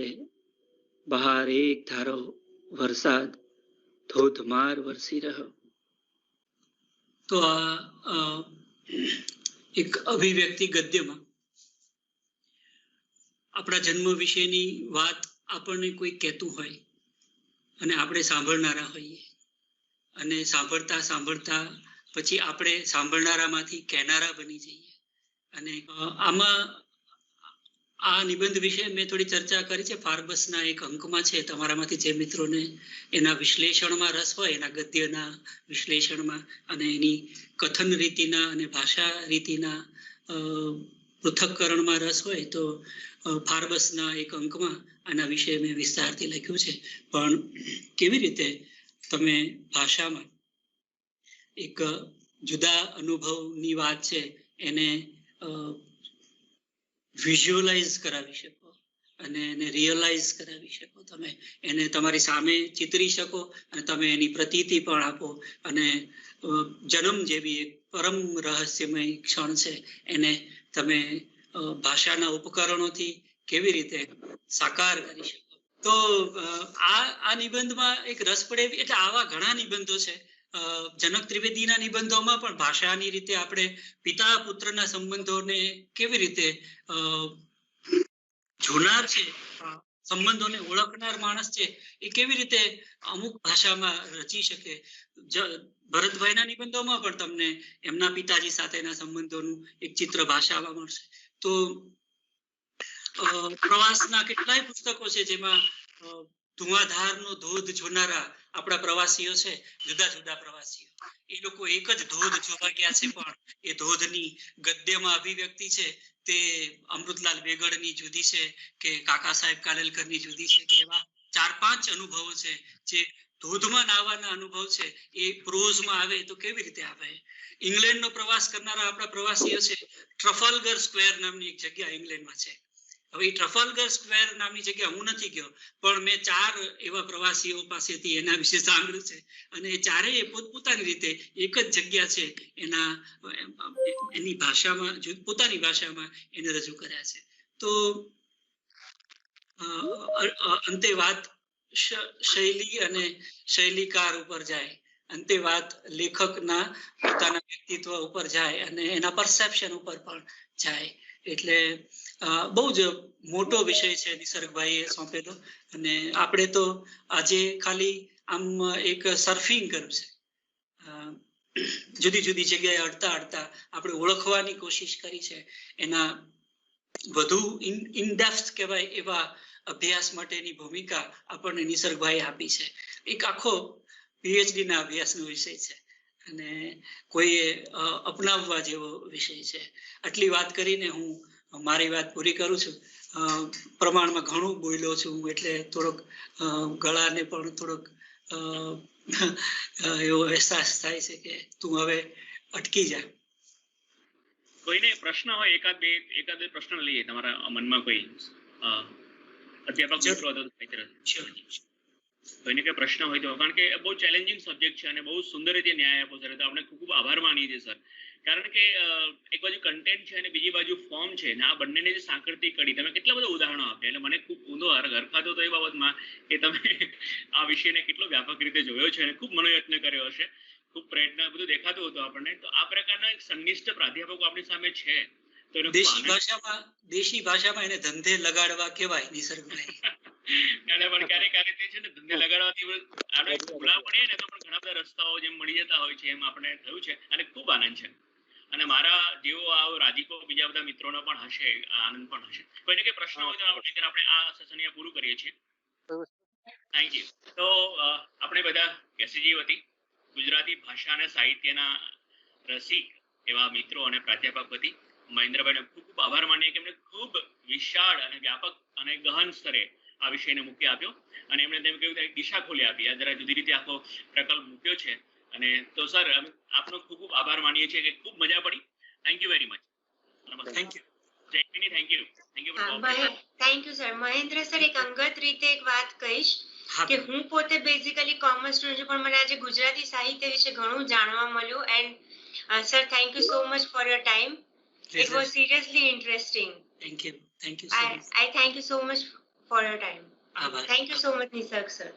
બહાર એક ધારો વરસાદ ધોધમાર વરસી રહ્યો. તો આ એક અભિવ્યક્તિ ગદ્યમાં આપણા જન્મ વિશેની વાત આપણને કોઈ કહેતું હોય અને આપણે સાંભળનારા હોઈએ, અને સાંભળતા સાંભળતા પછી આપણે સાંભળનારામાંથી કહેનારા બની જઈએ. અને આમાં આ નિબંધ વિશે મેં થોડી ચર્ચા કરી છે. ફાર્બસના એક અંકમાં છે. તમારામાંથી જે મિત્રોને એના વિશ્લેષણમાં રસ હોય, એના ગદ્યના વિશ્લેષણમાં અને એની કથન રીતિના અને ભાષા રીતિના પૃથક્કરણમાં રસ હોય તો ફાર્બસના એક અંકમાં આના વિશે મેં વિસ્તારથી લખ્યું છે. પણ કેવી રીતે તમે ભાષામાં એક જુદા અનુભવની વાત છે એને વિઝ્યુઅલાઇઝ કરાવી શકો અને એને રિયલાઇઝ કરાવી શકો. તમે એને તમારી સામે ચિતરી શકો અને તમે એની પ્રતીતિ પણ આપો. અને જન્મ જેવી એક પરમ રહસ્યમય ક્ષણ છે એને તમે ભાષાના ઉપકરણોથી કેવી રીતે સાકાર કરી શકો. તો આ નિબંધમાં એક રસ પડે એટલે આવા ઘણા નિબંધો છે. જનક ત્રિવેદીના નિબંધોમાં પણ ભાષાની રીતે આપણે પિતા પુત્રના સંબંધોને કેવી રીતે જોનાર છે, સંબંધોને ઓળખનાર માણસ છે, એ કેવી રીતે અમુક ભાષામાં રચી શકે. ભરતભાઈના નિબંધોમાં પણ તમને એમના પિતાજી સાથેના સંબંધોનું એક ચિત્ર ભાષામાં મળશે. તો પ્રવાસના કેટલાય પુસ્તકો છે જેમાં ધુઆધારનો ધોધ જોનારા આપણા પ્રવાસીઓ છે, જુદા જુદા પ્રવાસીઓ. એ લોકો એક જ ધોધ જોવા ગયા છે, પણ એ ધોધની ગદ્યમાં અભિવ્યક્તિ છે તે અમૃતલાલ બેગડની જુદી છે કે કાકા સાહેબ કાલેલકરની જુદી છે, કે એવા 4-5 અનુભવો છે જે ધોધમાં નાહવાના અનુભવ છે એ પ્રોઝમાં આવે તો કેવી રીતે આવે. ઇંગ્લેન્ડનો પ્રવાસ કરનારા આપણા પ્રવાસીઓ છે. ટ્રફાલ્ગર સ્ક્વેર નામની એક જગ્યા ઇંગ્લેન્ડમાં છે. હવે એ ટ્રફાલ્ગર સ્ક્વેર નામની જગ્યા હું નથી ગયો, પણ મેં 4 એવા પ્રવાસીઓ પાસેથી એના વિશે સાંભળ્યું છે. અને એ ચારેય પોતપોતાની રીતે એક જ જગ્યા છે એની ભાષામાં, પોતાની ભાષામાં એને રજૂ કર્યા છે. તો અંતે વાત શૈલી અને શૈલીકાર ઉપર જાય, અંતે વાત લેખકના પોતાના વ્યક્તિત્વ ઉપર જાય અને એના પરસેપ્શન ઉપર પણ જાય. એટલે બહુ જ મોટો વિષય છે નિસર્ગભાઈએ સોંપેલો. અને આપણે તો આજે ખાલી આમ એક સર્ફિંગ કર્યું છે. જુદી જુદી જગ્યાએ અડતા અડતા આપણે ઓળખવાની કોશિશ કરી છે. એના વધુ ઇનડેપ્થ કહેવાય એવા અભ્યાસ માટેની ભૂમિકા આપણને નિસર્ગભાઈએ આપી છે. એક આખો પીએચડી ના અભ્યાસનો વિષય છે અને કોઈએ અપનાવવા જેવો વિષય છે. આટલી વાત કરીને હું મારી વાત પૂરી કરું છું. પ્રમાણમાં ઘણું બોલ્યો છું એટલે થોડોક ગળાને પણ થોડોક એવો અહેસાસ થાય છે કે તું હવે અટકી જા. કોઈને પ્રશ્ન હોય એકાદ બે પ્રશ્ન લઈએ તમારા મનમાં કોઈ અધ્યાપક મિત્રો હતો કોઈને કઈ પ્રશ્ન હોય તો, કારણ કે બહુ ચેલેન્જિંગ સબ્જેક્ટ છે અને બહુ સુંદર રીતે ન્યાય આપો સર, તો આપણે ખૂબ ખૂબ આભાર માનીએ છીએ સર. કારણ કે એક બાજુ કન્ટેન્ટ છે અને બીજી બાજુ ફોર્મ છે ને, આ બંનેને જે સાંકળતી કડી, તમે કેટલા બધા ઉદાહરણો આપ્યા, એટલે મને ખૂબ ઊંધો હરખાતો તો એ બાબતમાં કે તમે આ વિષયને કેટલો વ્યાપક રીતે જોયો છે અને ખૂબ મનોયત્ન કર્યો હશે, ખૂબ પ્રયત્ન બધું દેખાતું હતું આપણને. તો આ પ્રકારના એક સંનિષ્ઠ પ્રાધ્યાપકો આપણી સામે છે તો દેશી ભાષામાં એને ધંધે લગાડવા કહેવાય નિસર્ગભાઈ. અને પણ ક્યારેક ક્યારેક તે છે ને ધંધે લગાડવાથી આપણે ભૂલા પડીએ ને તો પણ ઘણા બધા રસ્તાઓ જેમ મળી જતા હોય છે, એમ આપણે થયું છે અને ખૂબ આનંદ છે. અને મારા જેવો આ રાજીપો બીજા બધા મિત્રોનો પણ હશે, આનંદ પણ હશે. કોઈને કઈ પ્રશ્ન હોય તો આપણે આ સેશન અહીંયા પૂરું કરીએ છીએ. Thank you. તો આપણે બધા કેસીજી વતી ગુજરાતી ભાષા અને સાહિત્યના રસિક એવા મિત્રો અને પ્રાધ્યાપક વતી મહેન્દ્રભાઈને ખૂબ ખૂબ આભાર માનીએ કે એમણે ખૂબ વિશાળ અને વ્યાપક અને ગહન સ્તરે આ વિષયને મૂકી આપ્યો અને એમણે તેમ કહ્યું એક દિશા ખોલી આપી, આ જરા જુદી રીતે આખો પ્રકલ્પ મૂક્યો છે. અને તો સર આપનો ખૂબ ખૂબ આભાર માનીએ છીએ કે ખૂબ મજા પડી. Thank you very much. Thank you. Jaimini, thank you. Thank you sir. Mahendra sir, એક અંગત રીતે એક વાત કહીશ કે હું પોતે બેઝિકલી કોમર્સ સ્ટુડન્ટ છું, પણ મને આજે ગુજરાતી સાહિત્ય વિશે ઘણું જાણવા મળ્યું. And sir, thank you so much for your time. It was seriously interesting. Thank you so much. I thank you so much for your time. આભાર. Thank you so much, Nisarg sir.